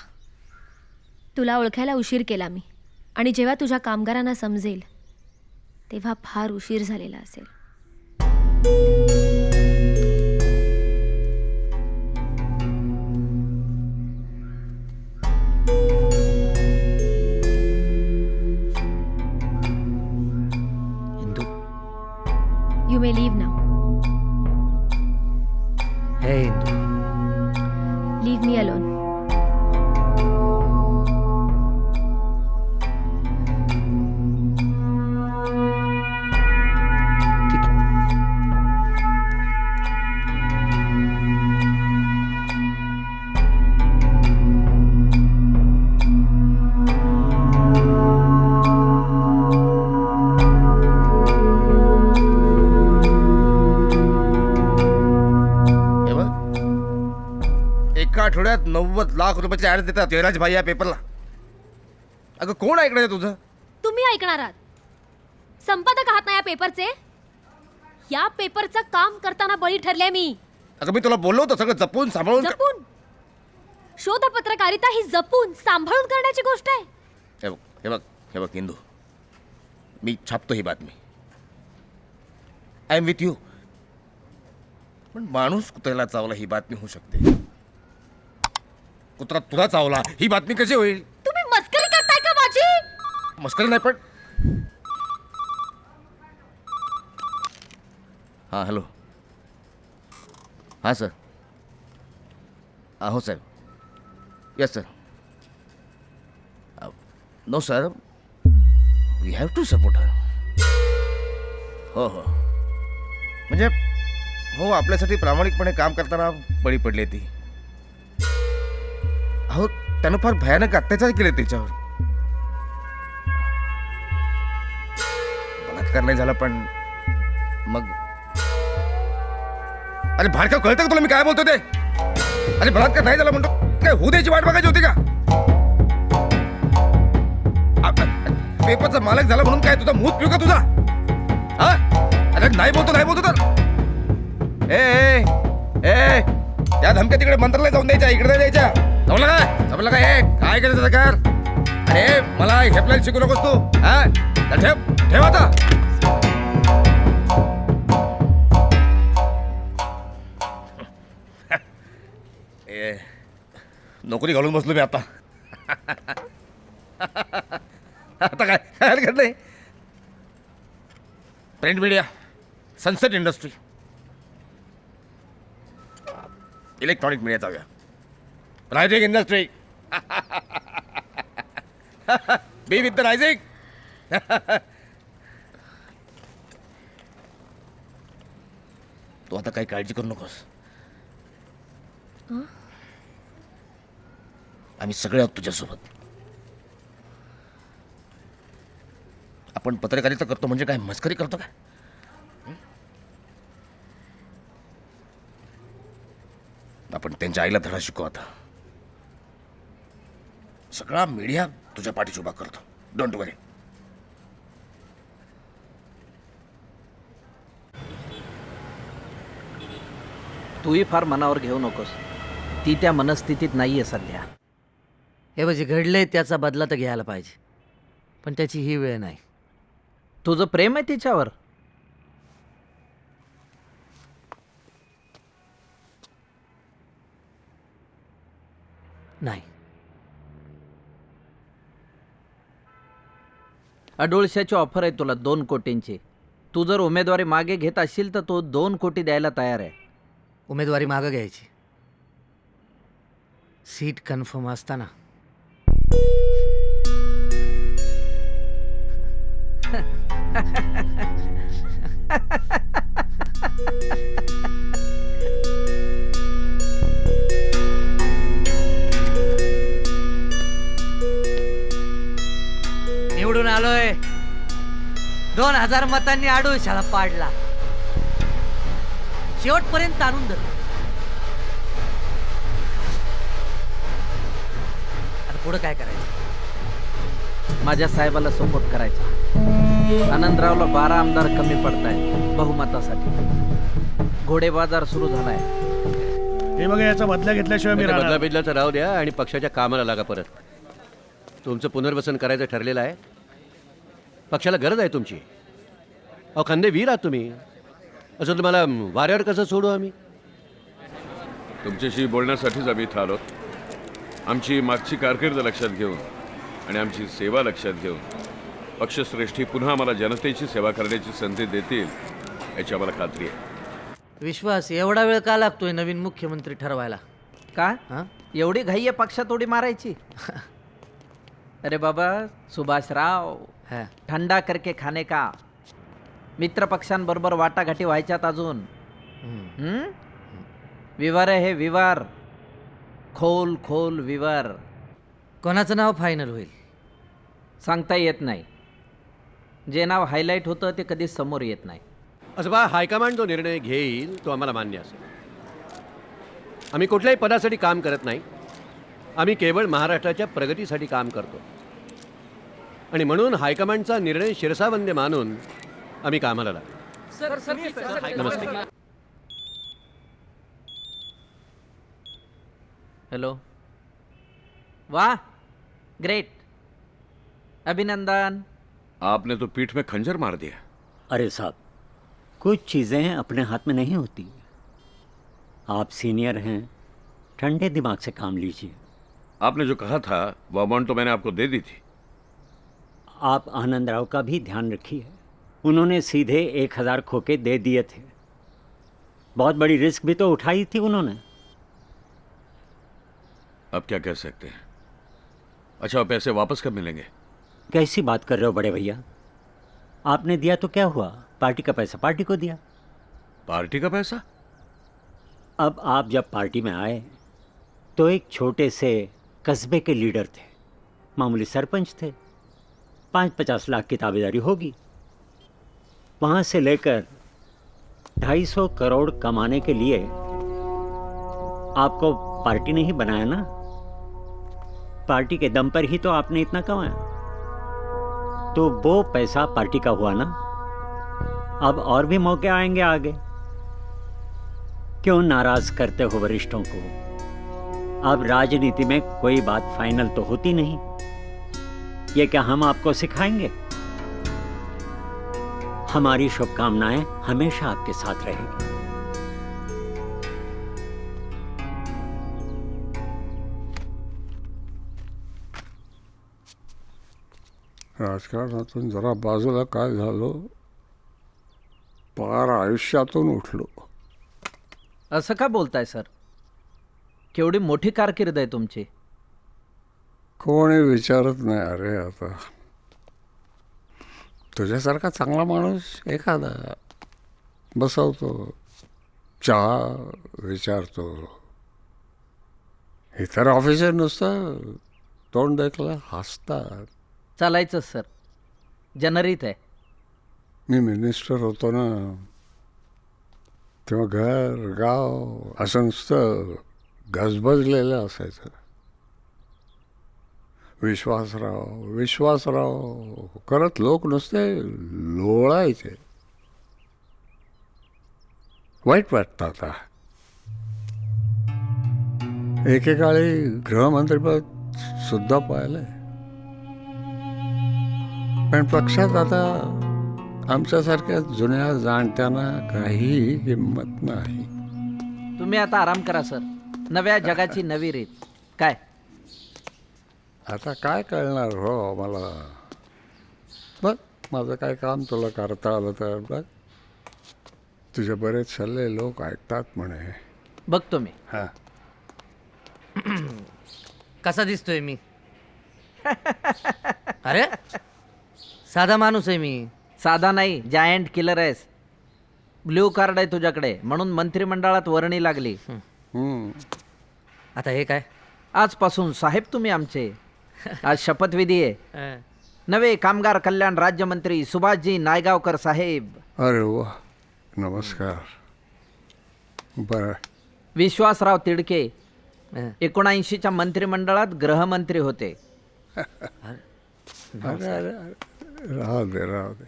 तुला ओळखायला उशीर केला मी, आणि जेव्हा तुझ्या कामगारांना समजेल तेव्हा फार उशीर झालेला असेल. Indu, you may leave now. हे इंदू, लीव मी अलोन. एका आठवड्यात 90 लाख रुपयाचे ऍड देतात जयराज भाई या पेपरला. अगं कोण ऐकणार तुझं? तुम्ही ऐकणार आहात. संपादक आहात ना या पेपरचे. या पेपरचं काम करताना बळी ठरले मी. अगं मी तुला बोललो होतो सगळं जपून सांभाळून. जपून? शोध पत्रकारिता ही जपून सांभाळून करण्याची गोष्ट आहे. हे बघ इंदू, मी छापतो ही बातमी. I am with you. पण माणूस कुत्र्याला चावला ही बातमी होऊ शकते, कुत्रा तुला चावला ही बातमी कशी होईल? तुम्ही मस्करी करताय का माझी? मस्करी नाही पण. हां हॅलो. हां सर. हो sir. Yes sir. No sir, we have to support her. हो हो, म्हणजे हो आपल्यासाठी प्रामाणिकपणे काम करताना बळी पडली ती. अहो त्यानं फार भयानक अत्याचार केले तिच्यावर. बलात्कार नाही झाला पण मग अरे भाडकं कळतं का तुला मी काय बोलतो ते? अरे बलात्कार नाही झाला म्हणतो काय होऊ द्यायची वाट बघायची होती का? पेपरचा मालक झाला म्हणून काय तुझा मूत पिऊ का तुझा? हा अरे नाही बोलतो तर ए ए ए त्या धमक्या तिकडे मंत्रालय जाऊन द्यायच्या, इकडे नाही द्यायच्या. जमलं काय काय करायचं कर? अरे मला हेल्पलाईन शिकू नकोस तू. हा ठेव आता. नोकरी घालून बसलो मी आता. आता काय हरकत नाही. Print media, sunset industry, electronic media जाऊया, rising industry. Be with the rising. तू आता काही काळजी करू नकोस. आम्ही सगळे आहोत तुझ्यासोबत. आपण पत्रकारिता करतो म्हणजे काय मस्करी करतो काय? आपण त्यांच्या आईला धडा शिकू. आता सगळा मीडिया तुझ्या पाठीशी उभा करतो. डोंट वरी. तूही फार मनावर घेऊ नकोस. ती त्या मनस्थितीत नाहीये सध्या. हे म्हणजे घडलंय त्याचा बदला तर घ्यायला पाहिजे, पण त्याची ही वेळ नाही. तुझं प्रेम आहे तिच्यावर? नाही. अडोळशाची ऑफर आहे तुला 2 कोटींची. तू जर उमेदवारी मागे घेत असशील तर तो 2 कोटी द्यायला तयार आहे. उमेदवारी मागं घ्यायची, सीट कन्फर्म असताना. निवडून आलोय. 2000 मतांनी आडोशाला पाडला. शेवटपर्यंत आणून धरलं. आता पुढं काय करायचं? माझ्या साहेबाला सपोर्ट करायचा. आनंदरावला 12 आमदार कमी पडतायत बहुमतासाठी. घोडे बाजार सुरू झालाय. हे बघा याचा बदला घेतल्याशिवाय मी बदला बिदल्याचं राहू द्या आणि पक्षाच्या कामाला लागा परत. तुमचं पुनर्वसन करायचं ठरलेलं आहे. पक्षाला गरज आहे तुमची. अहो खंदे वीर आहात तुम्ही. असं तुम्हाला वाऱ्यावर कसं सोडू आम्ही? तुमच्याशी बोलण्यासाठीच आम्ही इथं आलो. आमची मागची कारकीर्द लक्षात घेऊन आणि आमची सेवा लक्षात घेऊन पक्षश्रेष्ठी पुन्हा आम्हाला जनतेची सेवा करण्याची संधी देतील याची आम्हाला खात्री आहे. विश्वास एवढा वेळ का लागतोय नवीन मुख्यमंत्री ठरवायला? काय एवढी घाई आहे पक्षात उडी मारायची? अरे बाबा सुभाषराव, ठंडा करके खाने का. मित्र पक्षांबरोबर वाटाघाटी व्हायच्यात अजून. विवार आहे हे विवार. खोल खोल विवार. कोणाचं नाव फायनल होईल सांगता येत नाही. जे नाव हायलाईट होतं ते कधीच समोर येत नाही. असं बा हायकमांड जो निर्णय घेईल तो आम्हाला मान्य असेल. आम्ही कुठल्याही पदासाठी काम करत नाही. आम्ही केवळ महाराष्ट्राच्या प्रगतीसाठी काम करतो आणि म्हणून हायकमांडचा निर्णय शिरसावंदे मानून आम्ही कामाला लागलो. नमस्ते. हेलो. वाह ग्रेट. अभिनंदन. आपने तो पीठ में खंजर मार दिया. अरे साहब, कुछ चीज़ें अपने हाथ में नहीं होती. आप सीनियर हैं, ठंडे दिमाग से काम लीजिए. आपने जो कहा था वो अमाउंट तो मैंने आपको दे दी थी. आप आनंदराव का भी ध्यान रखिए. उन्होंने सीधे 1000 खोके दे दिए थे. बहुत बड़ी रिस्क भी तो उठाई थी उन्होंने. अब क्या कह सकते हैं. अच्छा पैसे वापस कब मिलेंगे? कैसी बात कर रहे हो बड़े भैया? आपने दिया तो क्या हुआ? पार्टी का पैसा पार्टी को दिया. पार्टी का पैसा? अब आप जब पार्टी में आए तो एक छोटे से कस्बे के लीडर थे, मामूली सरपंच थे। 5-50 लाख की ताबेदारी होगी। वहाँ से लेकर 250 करोड़ कमाने के लिए आपको पार्टी ने ही बनाया ना। पार्टी के दम पर ही तो आपने इतना कमाया, तो वो पैसा पार्टी का हुआ ना। अब और भी मौके आएंगे आगे। क्यों नाराज करते हो वरिष्ठों को? अब राजनीति में कोई बात फाइनल तो होती नहीं। ये क्या हम आपको सिखाएंगे? हमारी शुभकामनाएं हमेशा आपके साथ रहेगी। राजकारणातून जरा बाजूला काय झालो, पार आयुष्यातून उठलो. असं का बोलताय सर? केवढी मोठी कारकीर्द आहे तुमची. कोणी विचारत नाही. अरे आता तुझ्यासारखा चांगला माणूस एखादा बसवतो, चहा विचारतो. इतर ऑफिसर नुसतं तोंड देखला हसतात. चालायचं सर, जनरीत आहे. मी मिनिस्टर होतो ना, तेव्हा घर गाव असं नुसतं गजबजलेलं असायचं. विश्वासराव विश्वासराव करत लोक नुसते लोळायचे. वाईट वाटतं आता. एकेकाळी गृहमंत्रीपद सुद्धा पाहिलंय, पण पक्षात आता आमच्यासारख्या जुन्या जाणत्यांना काही किंमत नाही. तुम्ही आता आराम करा सर. नव्या जगाची नवी रीत काय. आता काय कळणार हो मला. बघ माझं काय काम तुला करता आलं तर बघ. तुझे बरेच सल्ले लोक ऐकतात म्हणे. बघतो मी. हां, कसा दिसतोय मी? अरे साधा माणूस आहे मी. साधा नाही, जायंट किलर आहेस. ब्ल्यू कार्ड आहे तुझ्याकडे, म्हणून मंत्रिमंडळात वर्णी लागली. आता हे काय? आजपासून साहेब तुम्ही आमचे. आज शपथविधी आहे. नवे कामगार कल्याण राज्यमंत्री सुभाषजी नायगावकर साहेब. अरे वा, नमस्कार. बरं. विश्वासराव तिडके 79च्या मंत्रिमंडळात गृहमंत्री होते. अरे अरे अरे, राहू दे राहू दे.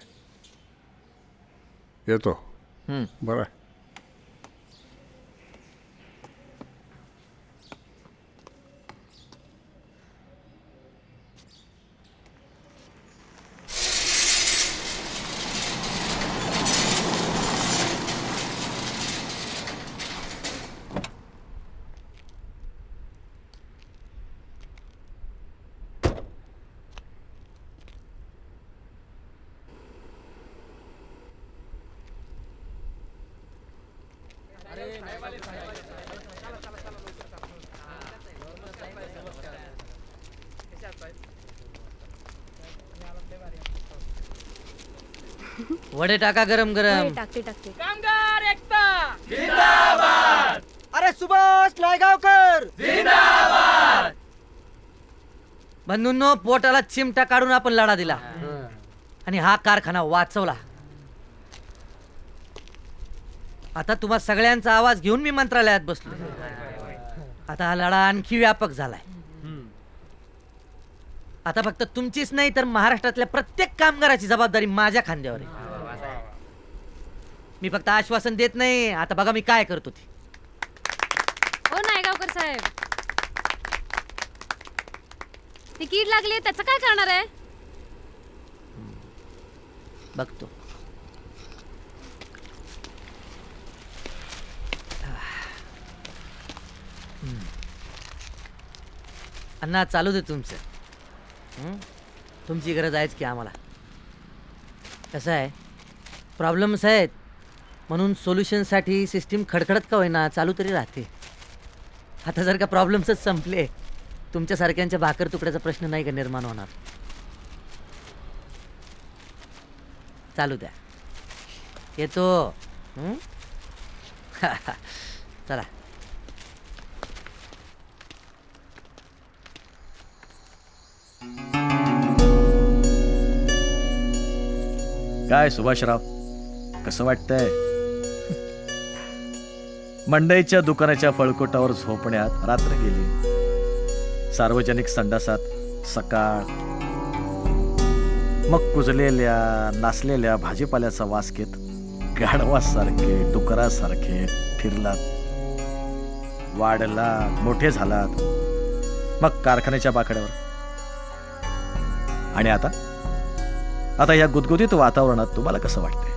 येतो. बरं. वडे टाका गरम गरम. टाकते टाकते. कामगार एकता अरे सुभाष नायगावकर जिंदाबाद. बंधूंनो, पोटाला चिमटा काढून आपण लढा दिला आणि हा कारखाना वाचवला. आता तुम्हा सगळ्यांचा आवाज घेऊन मी मंत्रालयात बसलो. आता हा लढा आणखी व्यापक झालाय. आता फक्त तुमचीच नाही तर महाराष्ट्रातल्या प्रत्येक कामगाराची जबाबदारी माझ्या खांद्यावर आहे. मी फक्त आश्वासन देत नाही. आता बघा मी काय करतो ते. ओ नायगावकर साहेब, ती कीड लागली, त्याचं काय करणार आहे? बघतो. अण्णा चालू दे तुमचं. तुमची गरज आहेच की आम्हाला. कसं आहे, प्रॉब्लेम्स आहेत म्हणून सोल्युशनसाठी सिस्टीम खडखडत का होईना चालू तरी राहते. आता जर का प्रॉब्लेम्सच संपले, तुमच्यासारख्यांच्या भाकर तुकड्याचा प्रश्न नाही का निर्माण होणार. चालू द्या. येतो. चला. काय सुभाषराव, कसं वाटतंय? मंडईच्या दुकानाच्या फळकोटावर झोपण्यात रात्र गेली. सार्वजनिक संडासात सकाळ, मग कुजलेल्या नासलेल्या भाजीपाल्याचा वास घेत गाढवासारखे डुकरासारखे फिरलात, वाढलात, मोठे झालात, मग कारखान्याच्या बाकड्यावर. आणि आता या गुदगुदीत वातावरणात तुम्हाला कसं वाटतंय?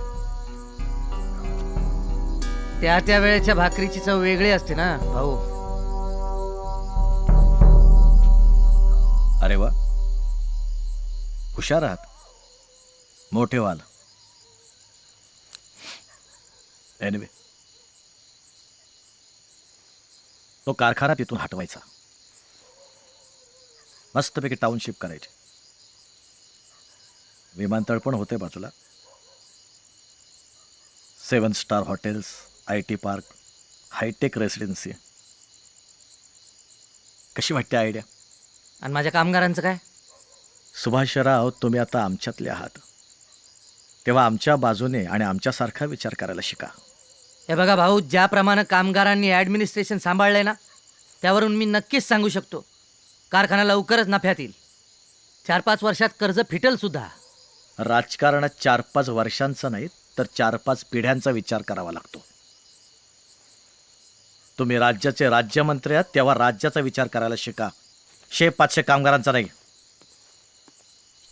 त्या वेळेच्या भाकरीची चव वेगळी असते ना भाऊ. अरे वा, हुशार आहात, मोठे व्हाल. एनिवे, तो कारखाना तिथून हटवायचा, मस्तपैकी टाउनशिप करायची. विमानतळ पण होते बाजूला, 7 star hotels, IT park, hi-tech residency. कशी वाटते आयडिया? आणि माझ्या कामगारांचं काय? सुभाषराव, तुम्ही आता आमच्यातले आहात, तेव्हा आमच्या बाजूने आणि आमच्यासारखा विचार करायला शिका. हे बघा भाऊ, ज्याप्रमाणे कामगारांनी ॲडमिनिस्ट्रेशन सांभाळलंय ना, त्यावरून मी नक्कीच सांगू शकतो कारखाना लवकरच नफ्यात येईल. 4-5 वर्षात कर्ज फिटेल सुद्धा. राजकारणात 4-5 वर्षांचा नाही तर 4-5 पिढ्यांचा विचार करावा लागतो. तुम्ही राज्याचे राज्यमंत्री आहात, तेव्हा राज्याचा विचार करायला शिका, 500 कामगारांचा नाही.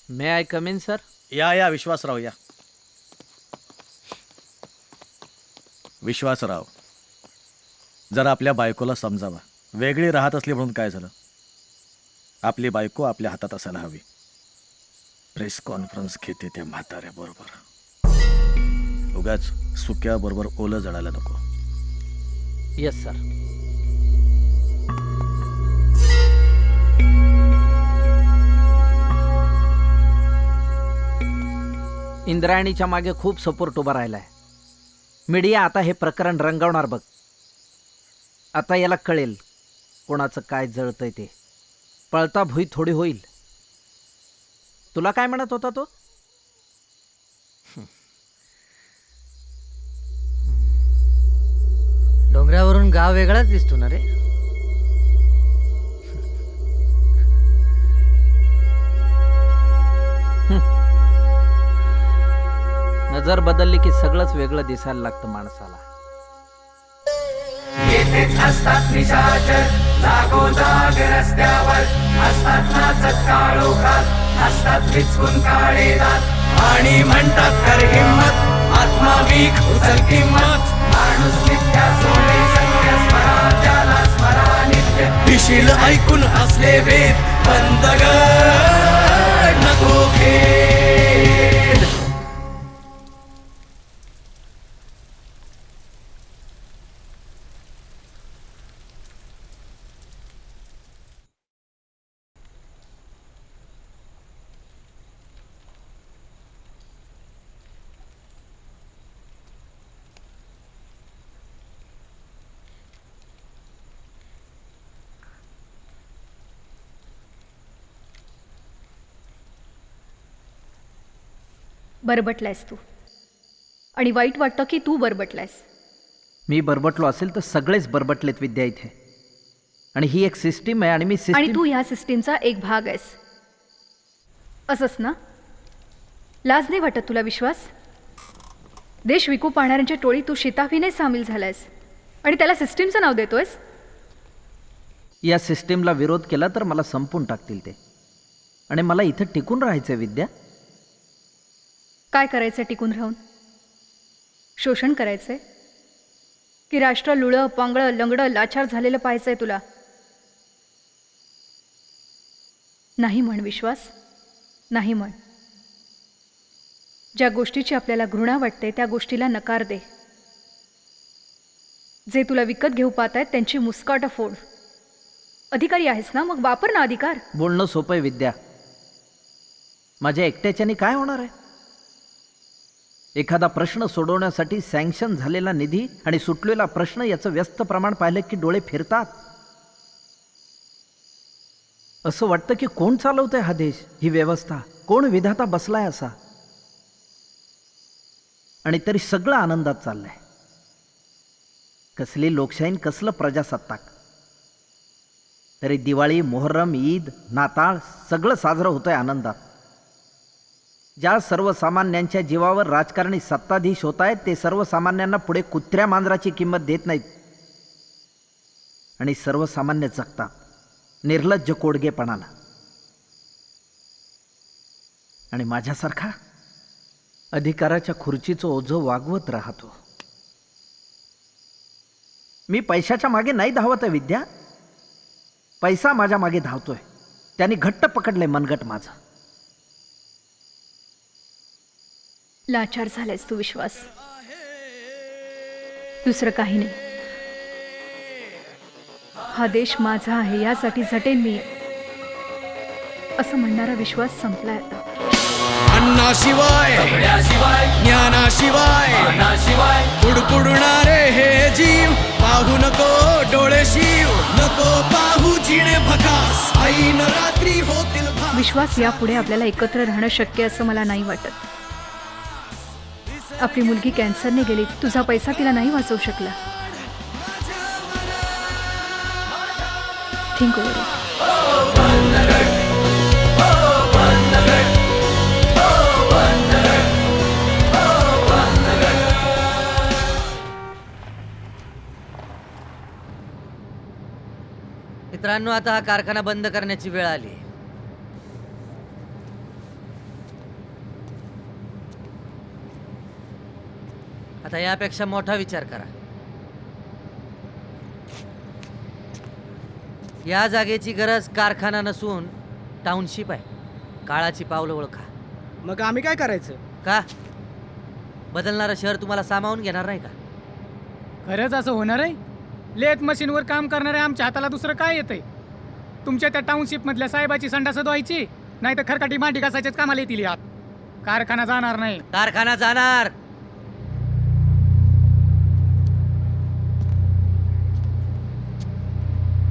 मे आय कम इन सर? या विश्वासराव, या. विश्वासराव, जरा आपल्या बायकोला समजावा. वेगळी राहत असली म्हणून काय झालं? आपली बायको आपल्या हातात असायला हवी. प्रेस कॉन्फरन्स घेते त्या म्हाताऱ्याबरोबर, उगाच सुक्याबरोबर ओलं जळायला नको. Yes sir. इंद्रायणीच्या मागे खूप सपोर्ट उभा राहिलाय. मीडिया आता हे प्रकरण रंगवणार बघ. आता याला कळेल कोणाचं काय जळतंय ते. पळता भुई थोडी होईल. तुला काय म्हणत होता तो? डोंगरावरून गाव वेगळाच दिसतो ना रे. नजर बदलली की सगळंच वेगळं दिसायला लागतं माणसाला. येथेच असतात निशाचर, जागोजाग रस्त्यावर असतात नाचत काळोखात, असतात विचकून काळे दात आणि म्हणतात कर हिम्मत, आत्मा वीक उचल किंमत, माणूस नित्या सोडे सत्य स्मरा, त्याला स्मरा नित्य. भिशील ऐकून असले वेद, बंद ग नको खेद. बरबटलायस तू, आणि वाईट वाटतं की तू बरबटलायस. मी बरबटलो असेल तर सगळेच बरबटलेत विद्या इथे. आणि ही एक सिस्टीम आहे आणि मी आणि तू ह्या सिस्टीमचा एक भाग आहेस, असंच ना? लाज नाही वाटत तुला? विश्वास? देश विकू पाहणाऱ्यांच्या टोळी तू शिताफीने सामील झालायस आणि त्याला सिस्टीमचं नाव देतोयस. या सिस्टीमला विरोध केला तर मला संपून टाकतील ते. आणि मला इथं टिकून राहायचंय विद्या. काय करायचं टिकून राहून? शोषण करायचंय की राष्ट्र लुळं पांगळं लंगडं लाचार झालेलं पाहायचंय तुला? नाही म्हण विश्वास, नाही म्हण. ज्या गोष्टीची आपल्याला घृणा वाटते त्या गोष्टीला नकार दे. जे तुला विकत घेऊ पाहत आहेत त्यांची मुस्काटं फोड. अधिकारी आहेस ना, मग वापर ना अधिकार. बोलणं सोपं आहे विद्या. माझ्या एकट्याच्याने काय होणार आहे? एखादा प्रश्न सोडवण्यासाठी सँक्शन झालेला निधी आणि सुटलेला प्रश्न याचं व्यस्त प्रमाण पाहिलं की डोळे फिरतात. असं वाटतं की कोण चालवतंय हा देश, ही व्यवस्था? कोण विधाता बसलाय असा? आणि तरी सगळं आनंदात चाललंय. कसली लोकशाही न कसलं प्रजासत्ताक. तरी दिवाळी, मोहर्रम, ईद, नाताळ सगळं साजरं होतंय आनंदात. ज्या सर्वसामान्यांच्या जीवावर राजकारणी सत्ताधीश होत आहेत ते सर्वसामान्यांना पुढे कुत्र्या मांजराची किंमत देत नाहीत आणि सर्वसामान्य जगतात निर्लज्ज कोडगेपणाला. आणि माझ्यासारखा अधिकाराच्या खुर्चीचं ओझं वागवत राहतो. मी पैशाच्या मागे नाही धावत आहे विद्या, पैसा माझ्या मागे धावतोय. त्यांनी घट्ट पकडलंय मनगट माझं. लाचार झालायस तू विश्वास, दुसरं काही नाही. हा देश माझा आहे यासाठी झटेन मी असं म्हणणारा विश्वास संपलाय आता. अन्नाशिवाय ज्ञानाशिवाय कुडकुडणारे हे जीव पाहू नको डोळे शिव नको पाहू जिणे भकास ऐन रात्री होतील विश्वास यापुढे आपल्याला एकत्र राहणं शक्य असं मला नाही वाटत. आपली मुलगी कॅन्सरने गेली, तुझा पैसा तिला नाही वाचवू शकला. Think over it. मित्रांनो, आता हा कारखाना बंद करण्याची वेळ आली. आता यापेक्षा मोठा विचार करा. या जागेची गरज कारखाना नसून टाउनशिप आहे. काळाची पावलं ओळखा. मग आम्ही काय करायचं? का बदलणारं शहर तुम्हाला सामावून घेणार नाही का? खरंच असं होणार आहे? लेथ मशीनवर काम करणाऱ्या आमच्या हाताला दुसरं काय येतंय? तुमच्या त्या टाउनशिप मधल्या साहेबाची संडास धुवायची, नाही तर खरकाटी मांडी घासायच्याच कामाला येतील यात. कारखाना जाणार नाही. कारखाना जाणार.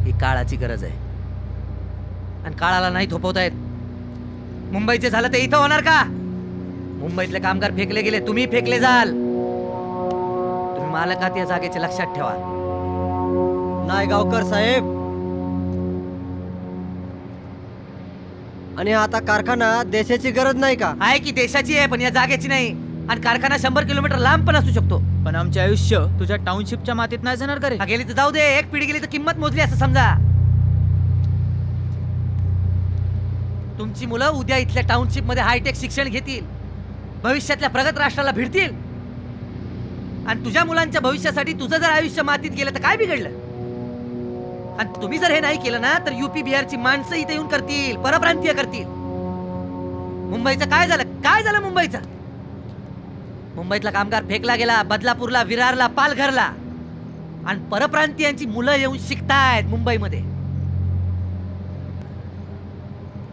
ही काळाची गरज आहे आणि काळाला नाही थोपवता येत. मुंबईचे झालं ते इथं होणार का? मुंबईतले कामगार फेकले गेले, तुम्ही फेकले जाल. तुम्ही मालकात या जागेचे लक्षात ठेवा. नाही गावकर साहेब. आणि आता कारखाना देशाची गरज नाही का? आहे की देशाची आहे, पण या जागेची नाही. आणि कारखाना 100 किलोमीटर लांब पण असू शकतो. पण आमचे आयुष्य तुझ्या टाउनशिपच्या मातीत नाही जाणार का रे? गेली तर जाऊ दे, एक पिढी गेली तर किंमत मोजली असं समजा. तुमची मुलं उद्या इथल्या टाउनशिप मध्ये हायटेक शिक्षण घेतील, भविष्यातल्या प्रगत राष्ट्राला भिडतील. आणि तुझ्या मुलांच्या भविष्यासाठी तुझं जर आयुष्य मातीत गेलं तर काय बिघडलं? आणि तुम्ही जर हे नाही केलं ना तर युपी बिहारची माणसं इथे येऊन करतील, परप्रांतीय करतील. मुंबईचं काय झालं? काय झालं मुंबईचं? मुंबईतला कामगार फेकला गेला बदलापूरला, विरारला, पालघरला. आणि परप्रांतीयांची मुलं येऊन शिकतायत मुंबईमध्ये.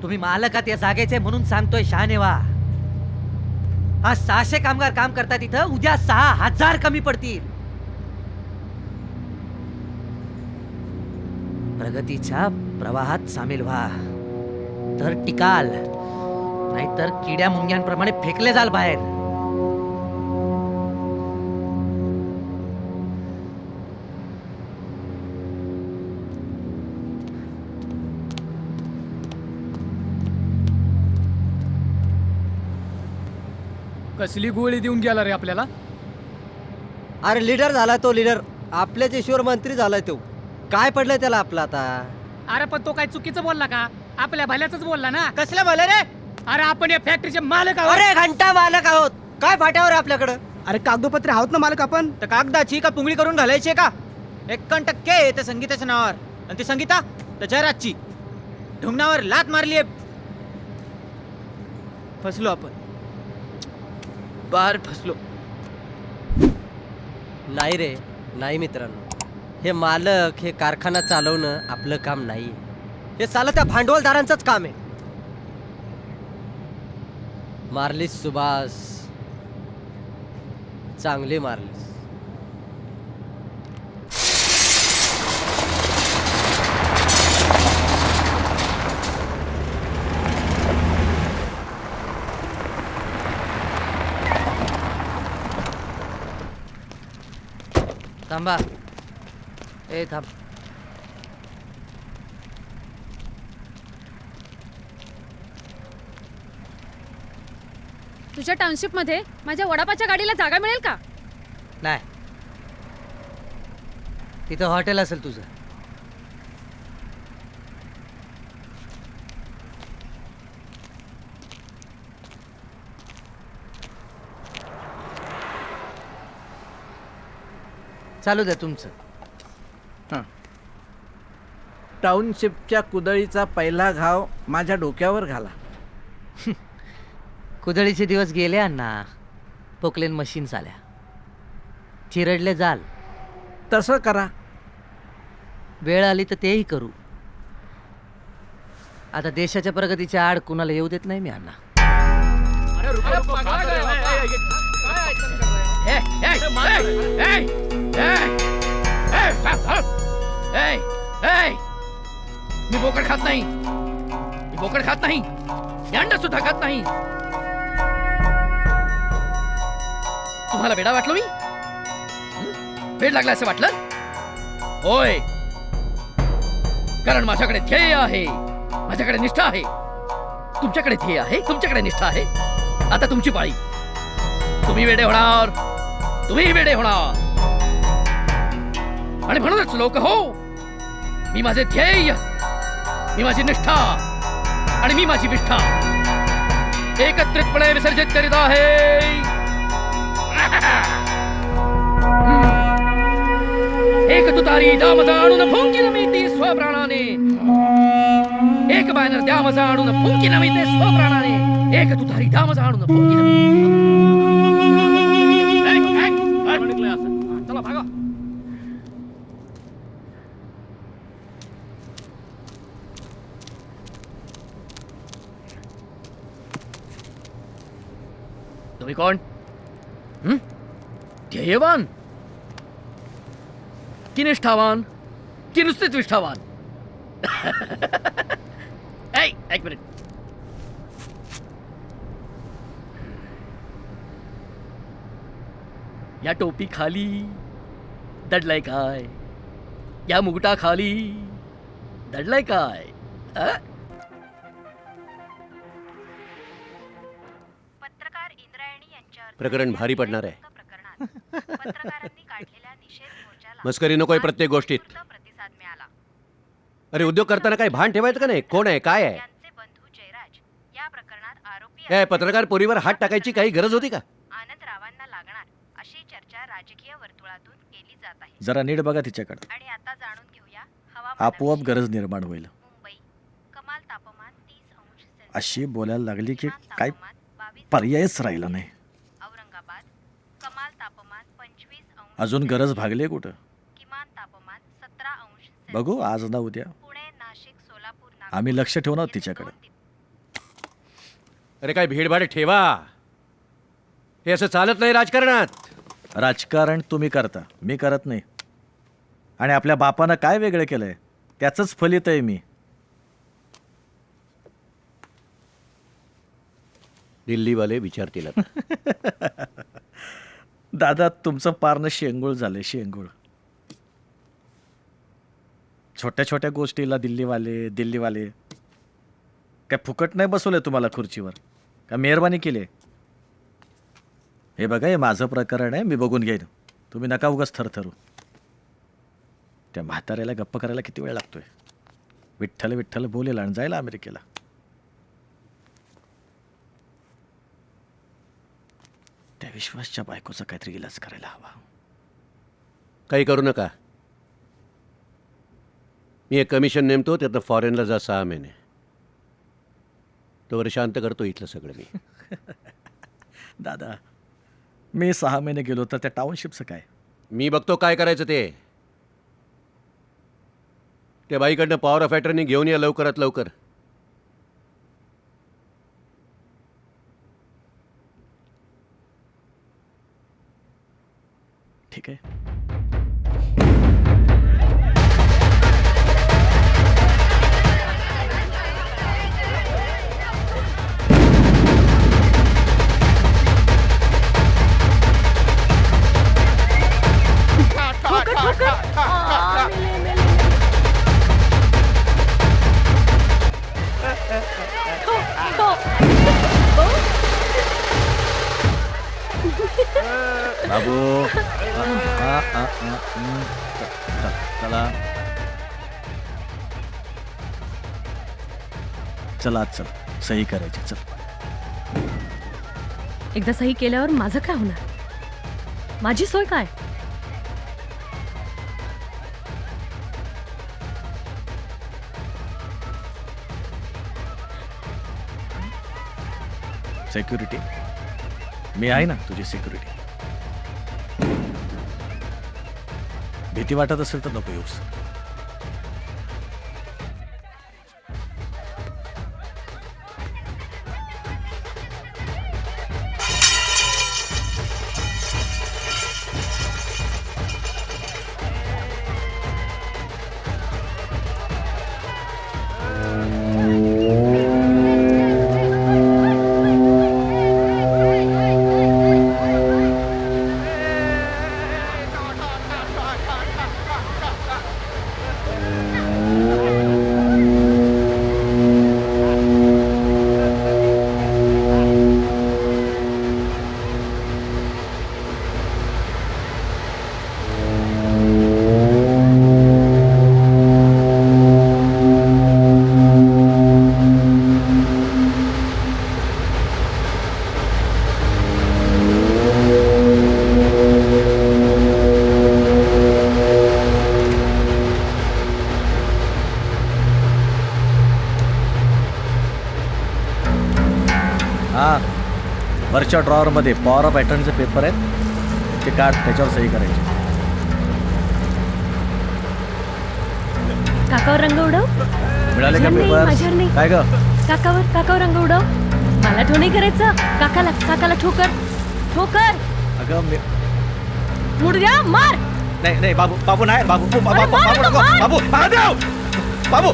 तुम्ही मालकात या जागेचे म्हणून सांगतोय शहाणे व्हा. आज 600 कामगार काम करतात इथं, उद्या 6000 कमी पडतील. प्रगतीच्या प्रवाहात सामील व्हा, तर टिकाल. नाहीतर किड्या मुंग्यांप्रमाणे फेकले जाल बाहेर. कसली गोळी देऊन गेला रे आपल्याला? अरे लीडर झाला तो, लीडर. आपल्याच ईश्वर मंत्री झालाय तो. काय पडलंय त्याला आपलं आता? अरे पण तो काय चुकीचं बोलला का? आपल्या भल्याच बोलला ना. कसल्या भल्या रे? अरे आपण या फॅक्टरीचे मालक आहोत. अरे घंटा मालक आहोत. काय फाट्यावर आल्याकडं? अरे कागदोपत्री आहोत ना मालक आपण. तर कागदाची का पुंगळी करून घालायची का? 51% त्या संगीताच्या नावावर, आणि ती संगीता तर जयराजची ढुंगणावर लात मारली. फसलो आपण, बार फसलो. नाही रे, नाही मित्रांनो. हे मालक, हे कारखाना चालवणं आपलं काम नाही. हे सालं त्या भांडवलदारांचंच काम आहे. मारलीस सुभाष, चांगली मारलीस. थांबा. ए थांब. तुझ्या टाउनशिपमध्ये माझ्या वडापाच्या गाडीला जागा मिळेल का? नाही, तिथं हॉटेल असेल तुझं. चालू द्या तुमचं. टाउनशिपच्या कुदळीचा पहिला घाव माझ्या डोक्यावर घाला. कुदळीचे दिवस गेले अण्णा. पोकलेन मशीन्स आल्या. चिरडले जाल. तसं करा. वेळ आली तर तेही करू. आता देशाच्या प्रगतीच्या आड कुणाला येऊ देत नाही मी अण्णा. मी बोकड खात नाही. मी बोकड खात नाही. मी अंडा सुद्धा खात नाही. तुम्हाला वेडा वाटलो मी? वेड लागला असं वाटलं? होय, कारण माझ्याकडे ध्येय आहे, माझ्याकडे निष्ठा आहे. तुमच्याकडे ध्येय आहे, तुमच्याकडे निष्ठा आहे. आता तुमची पाळी. तुम्ही वेडे होणार, तुम्ही वेडे होणार. आणि म्हणूनच लोक हो, मी माझे ध्येय, मी माझी निष्ठा आणि मी माझी विष्ठा एकत्रितपणे विसर्जित करीत आहे. एक तुतारी दाम जाणून फुंकी नमिते स्वप्राणाने. एक बॅनर द्याम जाणून फुंकी नमिते स्वप्राणाने. एक तुतारी दाम जाणून फुंकी नमिते. चला भागा. तुम्ही कोण? ध्येयवान की निष्ठावान की नुसतेच निष्ठावान? एक मिनिट. या टोपी खाली दडलाय काय? या मुकुटा खाली दडलाय काय? प्रकरण भारी पडणार आहे. मस्करी नकोय प्रत्येक गोष्टीत. अरे उद्योग करताना काही भान ठेवायचं का नाही? कोण आहे, काय आहे? काय पत्रकार पोरीवर हात टाकायची काही गरज होती का? जरा नीट बघा तिच्याकडे. आपोआप गरज निर्माण होईल. अशी बोलायला लागली की काय पर्यायच राहिला नाही. अजून गरज भागली कुठं? बघू आज ना उद्या. आम्ही लक्ष ठेवणार तिच्याकडे. अरे काय भीडभाड ठेवा. हे असं चालत नाही राजकारणात. राजकारण तुम्ही करता, मी करत नाही. आणि आपल्या बापानं काय वेगळं केलंय त्याचंच फलित आहे मी. दिल्लीवाले विचारतील. दादा तुमचं पारणं शेंगूळ झालंय, शेंगूळ. छोट्या छोट्या गोष्टीला दिल्लीवाले काय फुकट नाही बसवलंय तुम्हाला खुर्चीवर? का मेहरबानी केली? हे बघा, हे माझं प्रकरण आहे, मी बघून घेईन. तुम्ही नका उगाच थरथरू. त्या म्हाताऱ्याला गप्प करायला किती वेळ लागतोय? विठ्ठल विठ्ठल बोलेल आणि जायला अमेरिकेला. त्या विश्वासच्या बायकोचा काहीतरी इलाज करायला हवा. काही करू नका. मी एक कमिशन नेमतो, त्यातनं फॉरेनला जा 6 महिने. तोवर शांत करतो इथलं सगळं मी. दादा मी 6 महिने गेलो तर त्या टाउनशिपचं काय? मी बघतो काय करायचं ते. त्या बाईकडनं पॉवर ऑफ अटर्नी घेऊन या लवकरात लवकर. ठीक आहे. बाबू चला चला चल सही करायची चल. एकदा सही केल्यावर माझं काय होणार? माझी सोय काय? सिक्युरिटी मी आहे ना तुझी सिक्युरिटी. भीती वाटत असेल तर नको येऊस. वरच्या ड्रॉवरमध्ये पॉवर ऑफ अटर्नीचे पेपर आहेत, ते काढ, त्याच्यावर सही करायची. काकावर रंग उडव. मिळाले का माझ्यावर नाही, पेपर? माझ्यावर नाही. काय ग काकावर रंग उडव. मला ठो नाही करायचं. काकाला ठोकर. अगं मी मुडद्या मार. नाही बाबू नाही बाबू मार, बाबू बाबू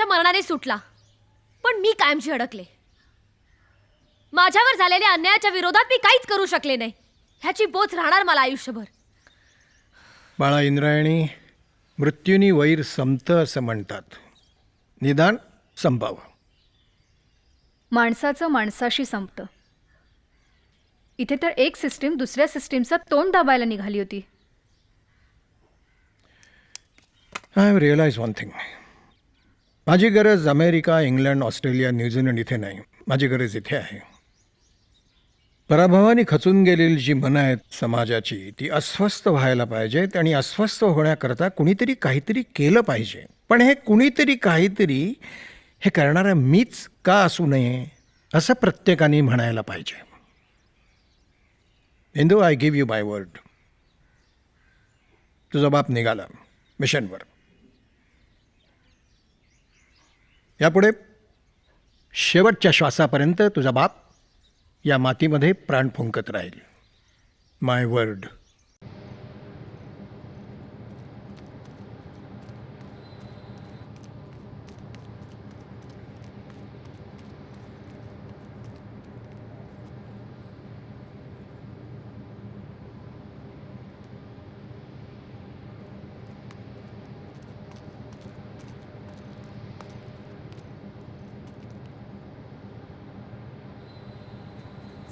मरणाने सुटला, पण मी कायमची अडकले. माझ्यावर झालेल्या अन्यायाच्या विरोधात मी काहीच करू शकले नाही. ह्याची बोच राहणार मला आयुष्यभर. बाळा इंद्रायणी, मृत्यूनी वैर संपत असं म्हणतात, निदान संपावं. माणसाचं माणसाशी संपतं. इथे तर एक सिस्टीम दुसऱ्या सिस्टीमचं तोंड दाबायला निघाली होती. I have realize one thing. माझी गरज अमेरिका, इंग्लंड, ऑस्ट्रेलिया, न्यूझीलंड इथे नाही. माझी गरज इथे आहे. पराभवाने खचून गेलेली जी मनं आहेत समाजाची, ती अस्वस्थ व्हायला पाहिजेत आणि अस्वस्थ होण्याकरता कुणीतरी काहीतरी केलं पाहिजे. पण हे कुणीतरी काहीतरी हे करणारा मीच का असू नये असं प्रत्येकाने म्हणायला पाहिजे. Indu, I give you my word. तुझा बाप निघाला मिशनवर. यापुढे शेवटच्या श्वासापर्यंत तुझा बाप या मातीमध्ये प्राण फुंकत राहील. माय वर्ड.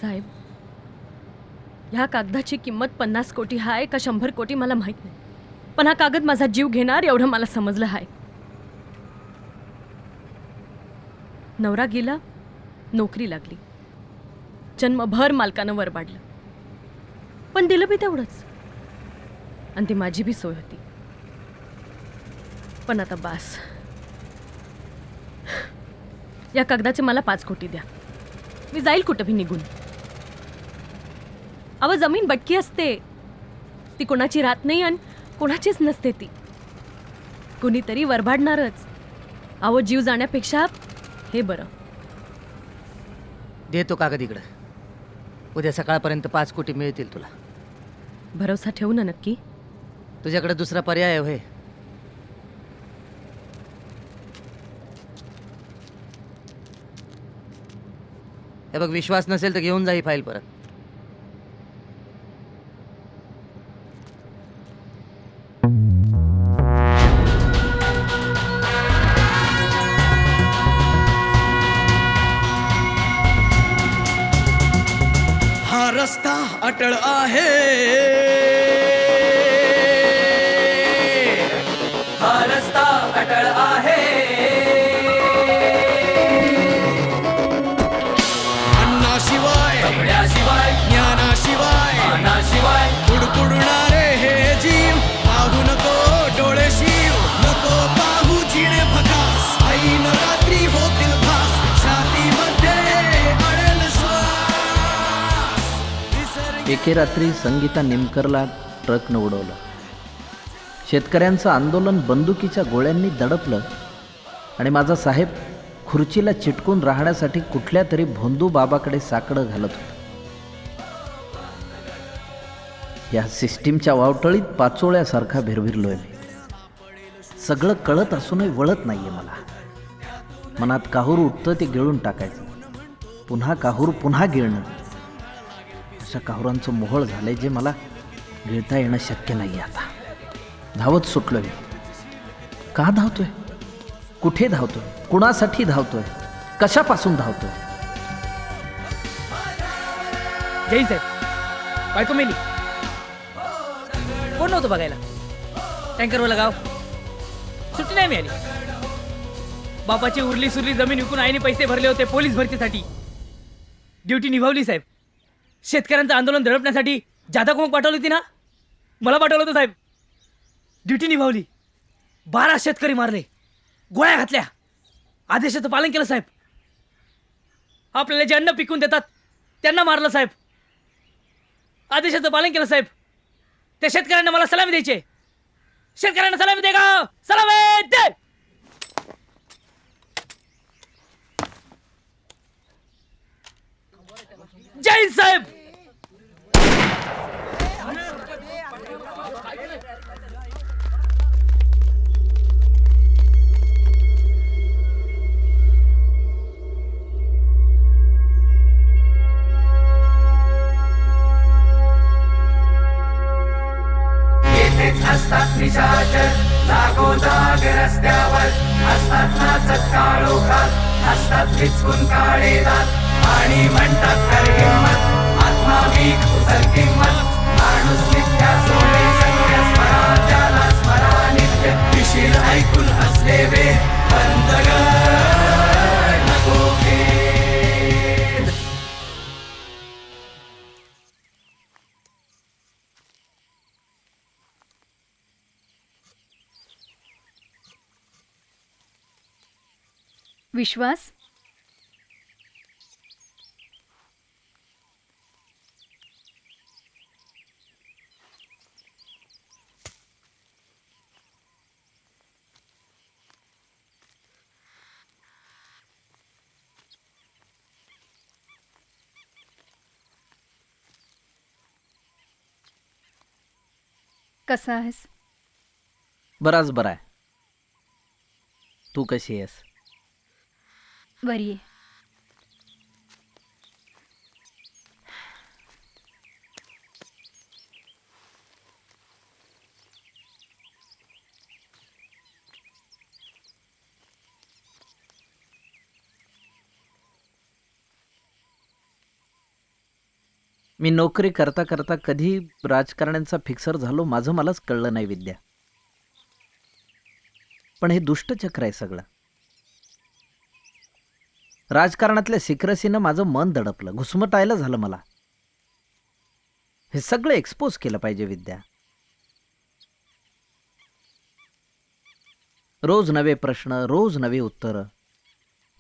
साहेब, ह्या कागदाची किंमत 50 कोटी आहे का 100 कोटी मला माहित नाही, पण हा कागद माझा जीव घेणार एवढं मला समजलं आहे. नवरा गेला, नोकरी लागली, जन्मभर मालकानं वर पाडलं, पण दिलं बी तेवढंच, आणि ती माझी बी सोय होती. पण आता बास. या कागदाचे मला 5 कोटी द्या, मी जाईल कुठं भी निघून. अव जमीन बटकी असते, ती कोणाची राहत नाही आणि कोणाचीच नसते ती. कुणीतरी वरबाडणारच. अहो, जीव जाण्यापेक्षा हे बरं. देतो कागद इकडं. उद्या सकाळपर्यंत 5 कोटी मिळतील तुला. भरोसा ठेवू ना नक्की? तुझ्याकडे दुसरा पर्याय आहे होय? हे बघ, विश्वास नसेल तर घेऊन जा ही फाईल परत. हा रस्ता अटळ आहे, हा रस्ता अटळ आहे. अन्नाशिवाय, कपड्याशिवाय, ज्ञानाशिवाय, मानाशिवाय कुडकुडणारे हे जीव. पाहू नको डोळे शिव, नको पाहू जिणे भकास. ऐन रात्री होतील भास, छातीमध्ये अडेल श्वास. एके रात्री संगीता निमकरला ट्रकनं उडवलं. शेतकऱ्यांचं आंदोलन बंदुकीच्या गोळ्यांनी दडपलं आणि माझा साहेब खुर्चीला चिटकून राहण्यासाठी कुठल्या तरी भोंदू बाबाकडे साकडं घालत होता. या सिस्टीमच्या वावटळीत पाचोळ्यासारखा भिरभिरलोय मी. सगळं कळत असूनही वळत नाहीये मला. मनात काहूर उठतं ते गिळून टाकायचं, पुन्हा काहूर पुन्हा गिळणं. अशा काहुरांचं मोहळ झालंय जे मला गिळता येणं शक्य नाही. आता धावत सुटलोय. का धावतोय? कुठे धावतोय? कुणासाठी धावतोय? कशापासून धावतोय? जैन साहेब, बायको मेली. कोण नव्हतं बघायला? टँकरवाला गाव. सुट्टी नाही मिळाली. बापाची उरली सुरली जमीन विकून आईने पैसे भरले होते पोलीस भरतीसाठी. ड्युटी निभावली साहेब. शेतकऱ्यांचं आंदोलन दडपण्यासाठी जादा कोण पाठवली होती ना? मला पाठवलं होतं साहेब. ड्युटी निभावली. 12 शेतकरी मारले, गोळ्या घातल्या. आदेशाचं पालन केलं साहेब. आपल्याला जे अन्न पिकवून देतात त्यांना मारलं साहेब. आदेशाचं पालन केलं साहेब. त्या शेतकऱ्यांना मला सलामी द्यायचे. शेतकऱ्यांना सलामी दे का? सलामी दे. जय साहेब. असतात निशाचर जागोजाग रस्त्यावर. असतात नाचत काळोखात, असतात विचकून काळे दात. आणि म्हणतात कर हिंमत, आत्मा वीक उचल किंमत. माणूस नित्या सोडे सत्य स्मरा, त्याला स्मरा नित्य. विशील ऐकून हसले वे बंद नको खेद. विश्वास, कसा आहेस? बराच बरा आहे. तू कशी आहेस? बरी आहे. मी नोकरी करता करता कधी राजकारण्यांचा फिक्सर झालो माझं मलाच कळलं नाही विद्या. पण हे दुष्टचक्र आहे सगळं. राजकारणातल्या सिक्रेसीनं माझं मन दडपलं, घुसमटायला झालं मला. हे सगळं एक्सपोज केलं पाहिजे विद्या. रोज नवे प्रश्न, रोज नवी उत्तरं.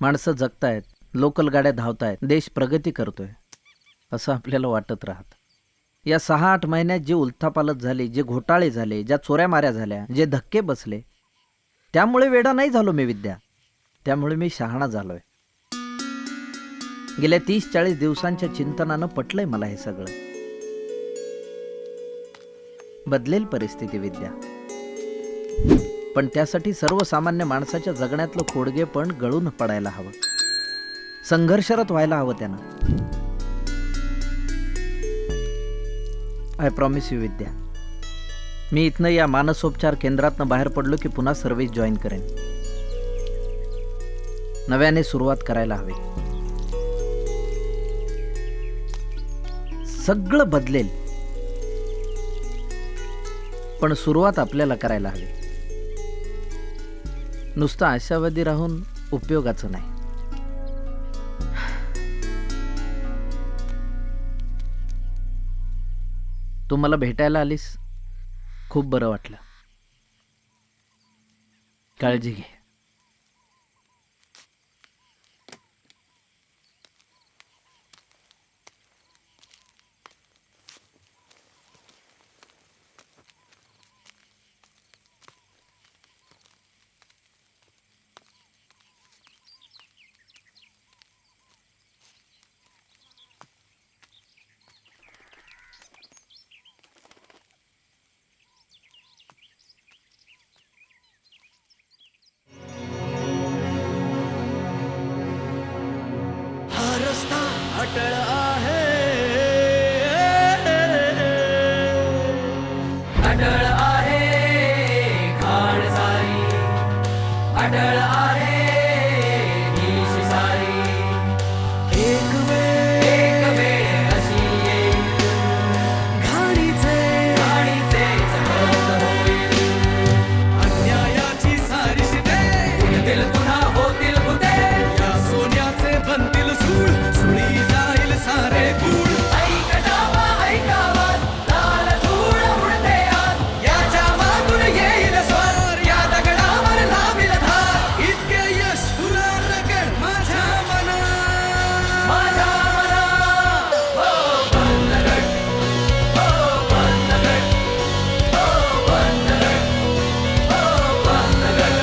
माणसं जगतायत, लोकल गाड्या धावतायत, देश प्रगती करतोय असं आपल्याला वाटत राहत. या 6-8 महिन्यात जे उलथापालथ झाले, जे घोटाळे झाले, ज्या चोऱ्या माऱ्या झाल्या, जे धक्के बसले, त्यामुळे वेडा नाही झालो मी विद्या, त्यामुळे मी शहाणा झालोय. गेल्या 30-40 दिवसांच्या चिंतनानं पटलंय मला हे सगळं. बदलेल परिस्थिती विद्या, पण त्यासाठी सर्वसामान्य माणसाच्या जगण्यातलं खोडगे पण गळून पडायला हवं, संघर्षरत व्हायला हवं त्यानं. आय प्रॉमिस यू विद्या, मी इथनं या मानसोपचार केंद्रातनं बाहेर पडलो की पुन्हा सर्व्हिस जॉईन करेन. नव्याने सुरुवात करायला हवी. सगळं बदलेल, पण सुरुवात आपल्याला करायला हवी. नुसतं आशावादी राहून उपयोगाचं नाही. तू मला भेटायला आलीस, खूप बरं वाटलं. काळजी घे. रस्ता अटळ आहे, अटळ आहे खाण सारी, अटळ आहे ही शिसारी. एक वेळ अशी येईल, घाणीचे चमक होईल. अन्यायाची सारी शिते उडतील पुन्हा होतील भुते, या सोन्याचे बनतील सूळ, सुळी जाईल सारे गुळ. ऐकटावा ऐकावा लाल धूळ उडते आत, याच्या मागून येईल स्वर, या दगडावर लावील धार. इतके यश तुला रगड माझ्या मना, माझ्या मना. हो बंदगड, हो बंदगड, हो बंदगड, हो बंदगड.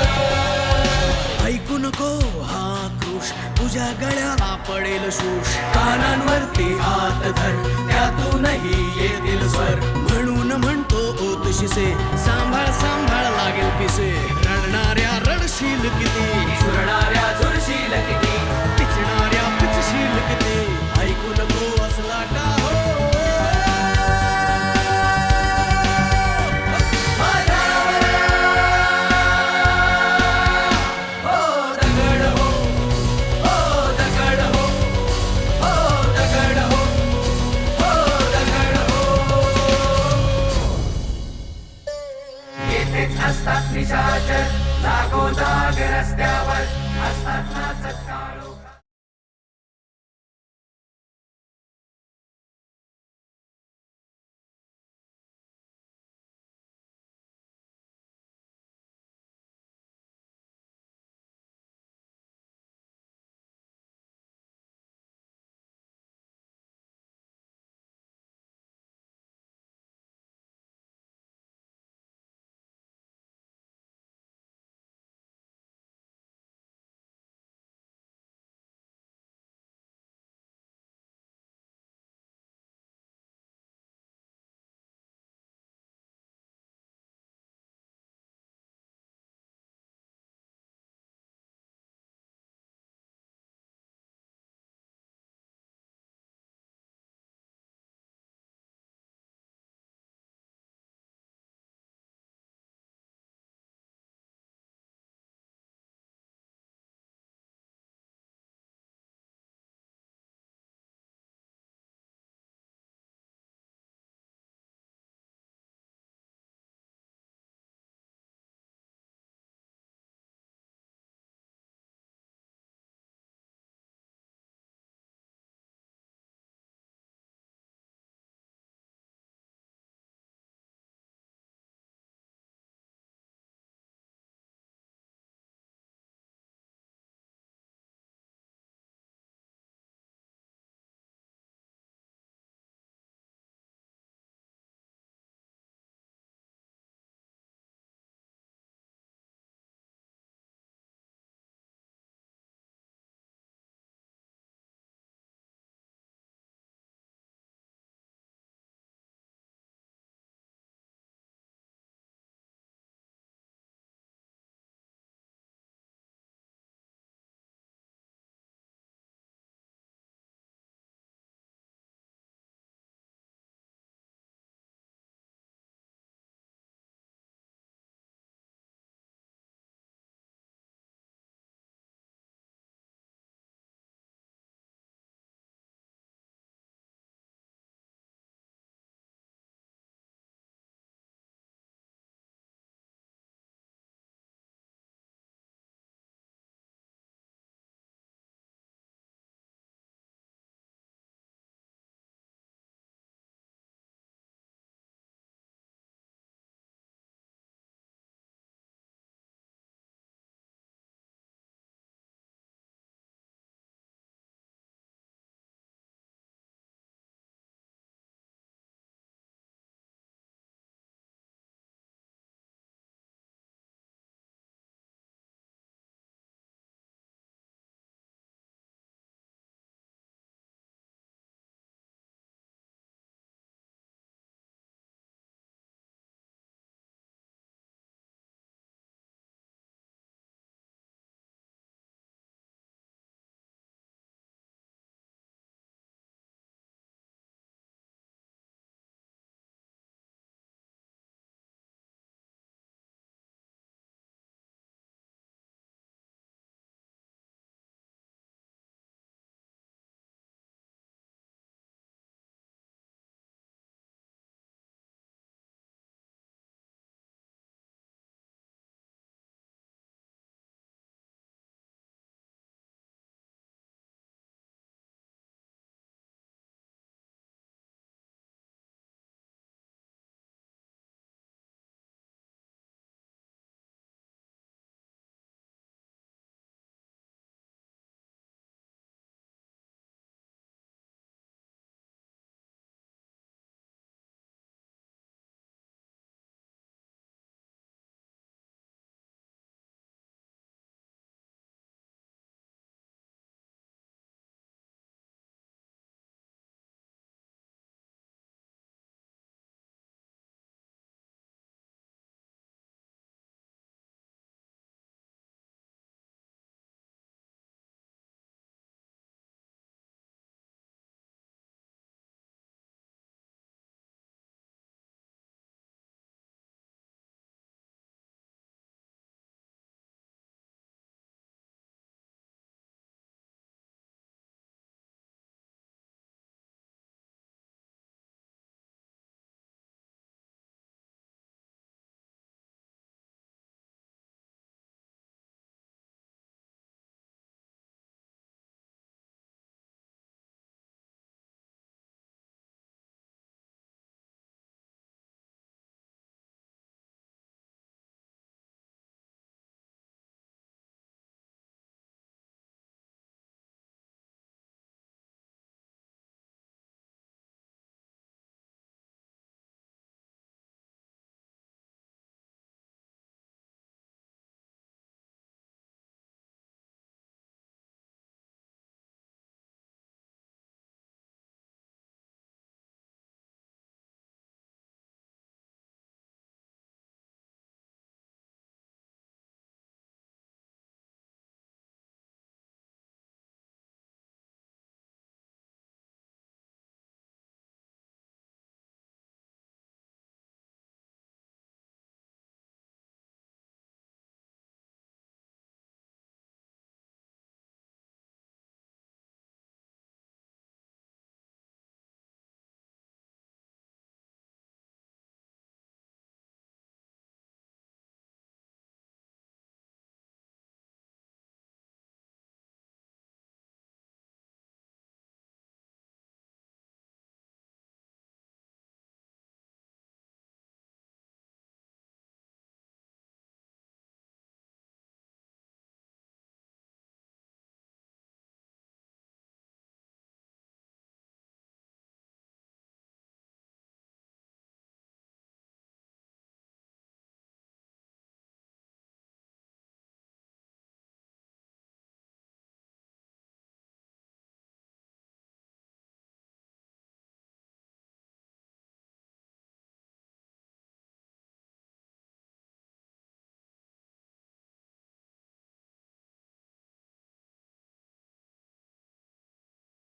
ऐकू नको हा क्रोश, तुझ्या गळ्याला पडेल शोष. कानांवरती हात धर, त्यातूनही येतील स्वर. म्हणून म्हणतो ओ तुझीसे, सांभाळ सांभाळ लागेल पिसे. रडणाऱ्या रडशील किती, झुरणाऱ्या झुरशील किती.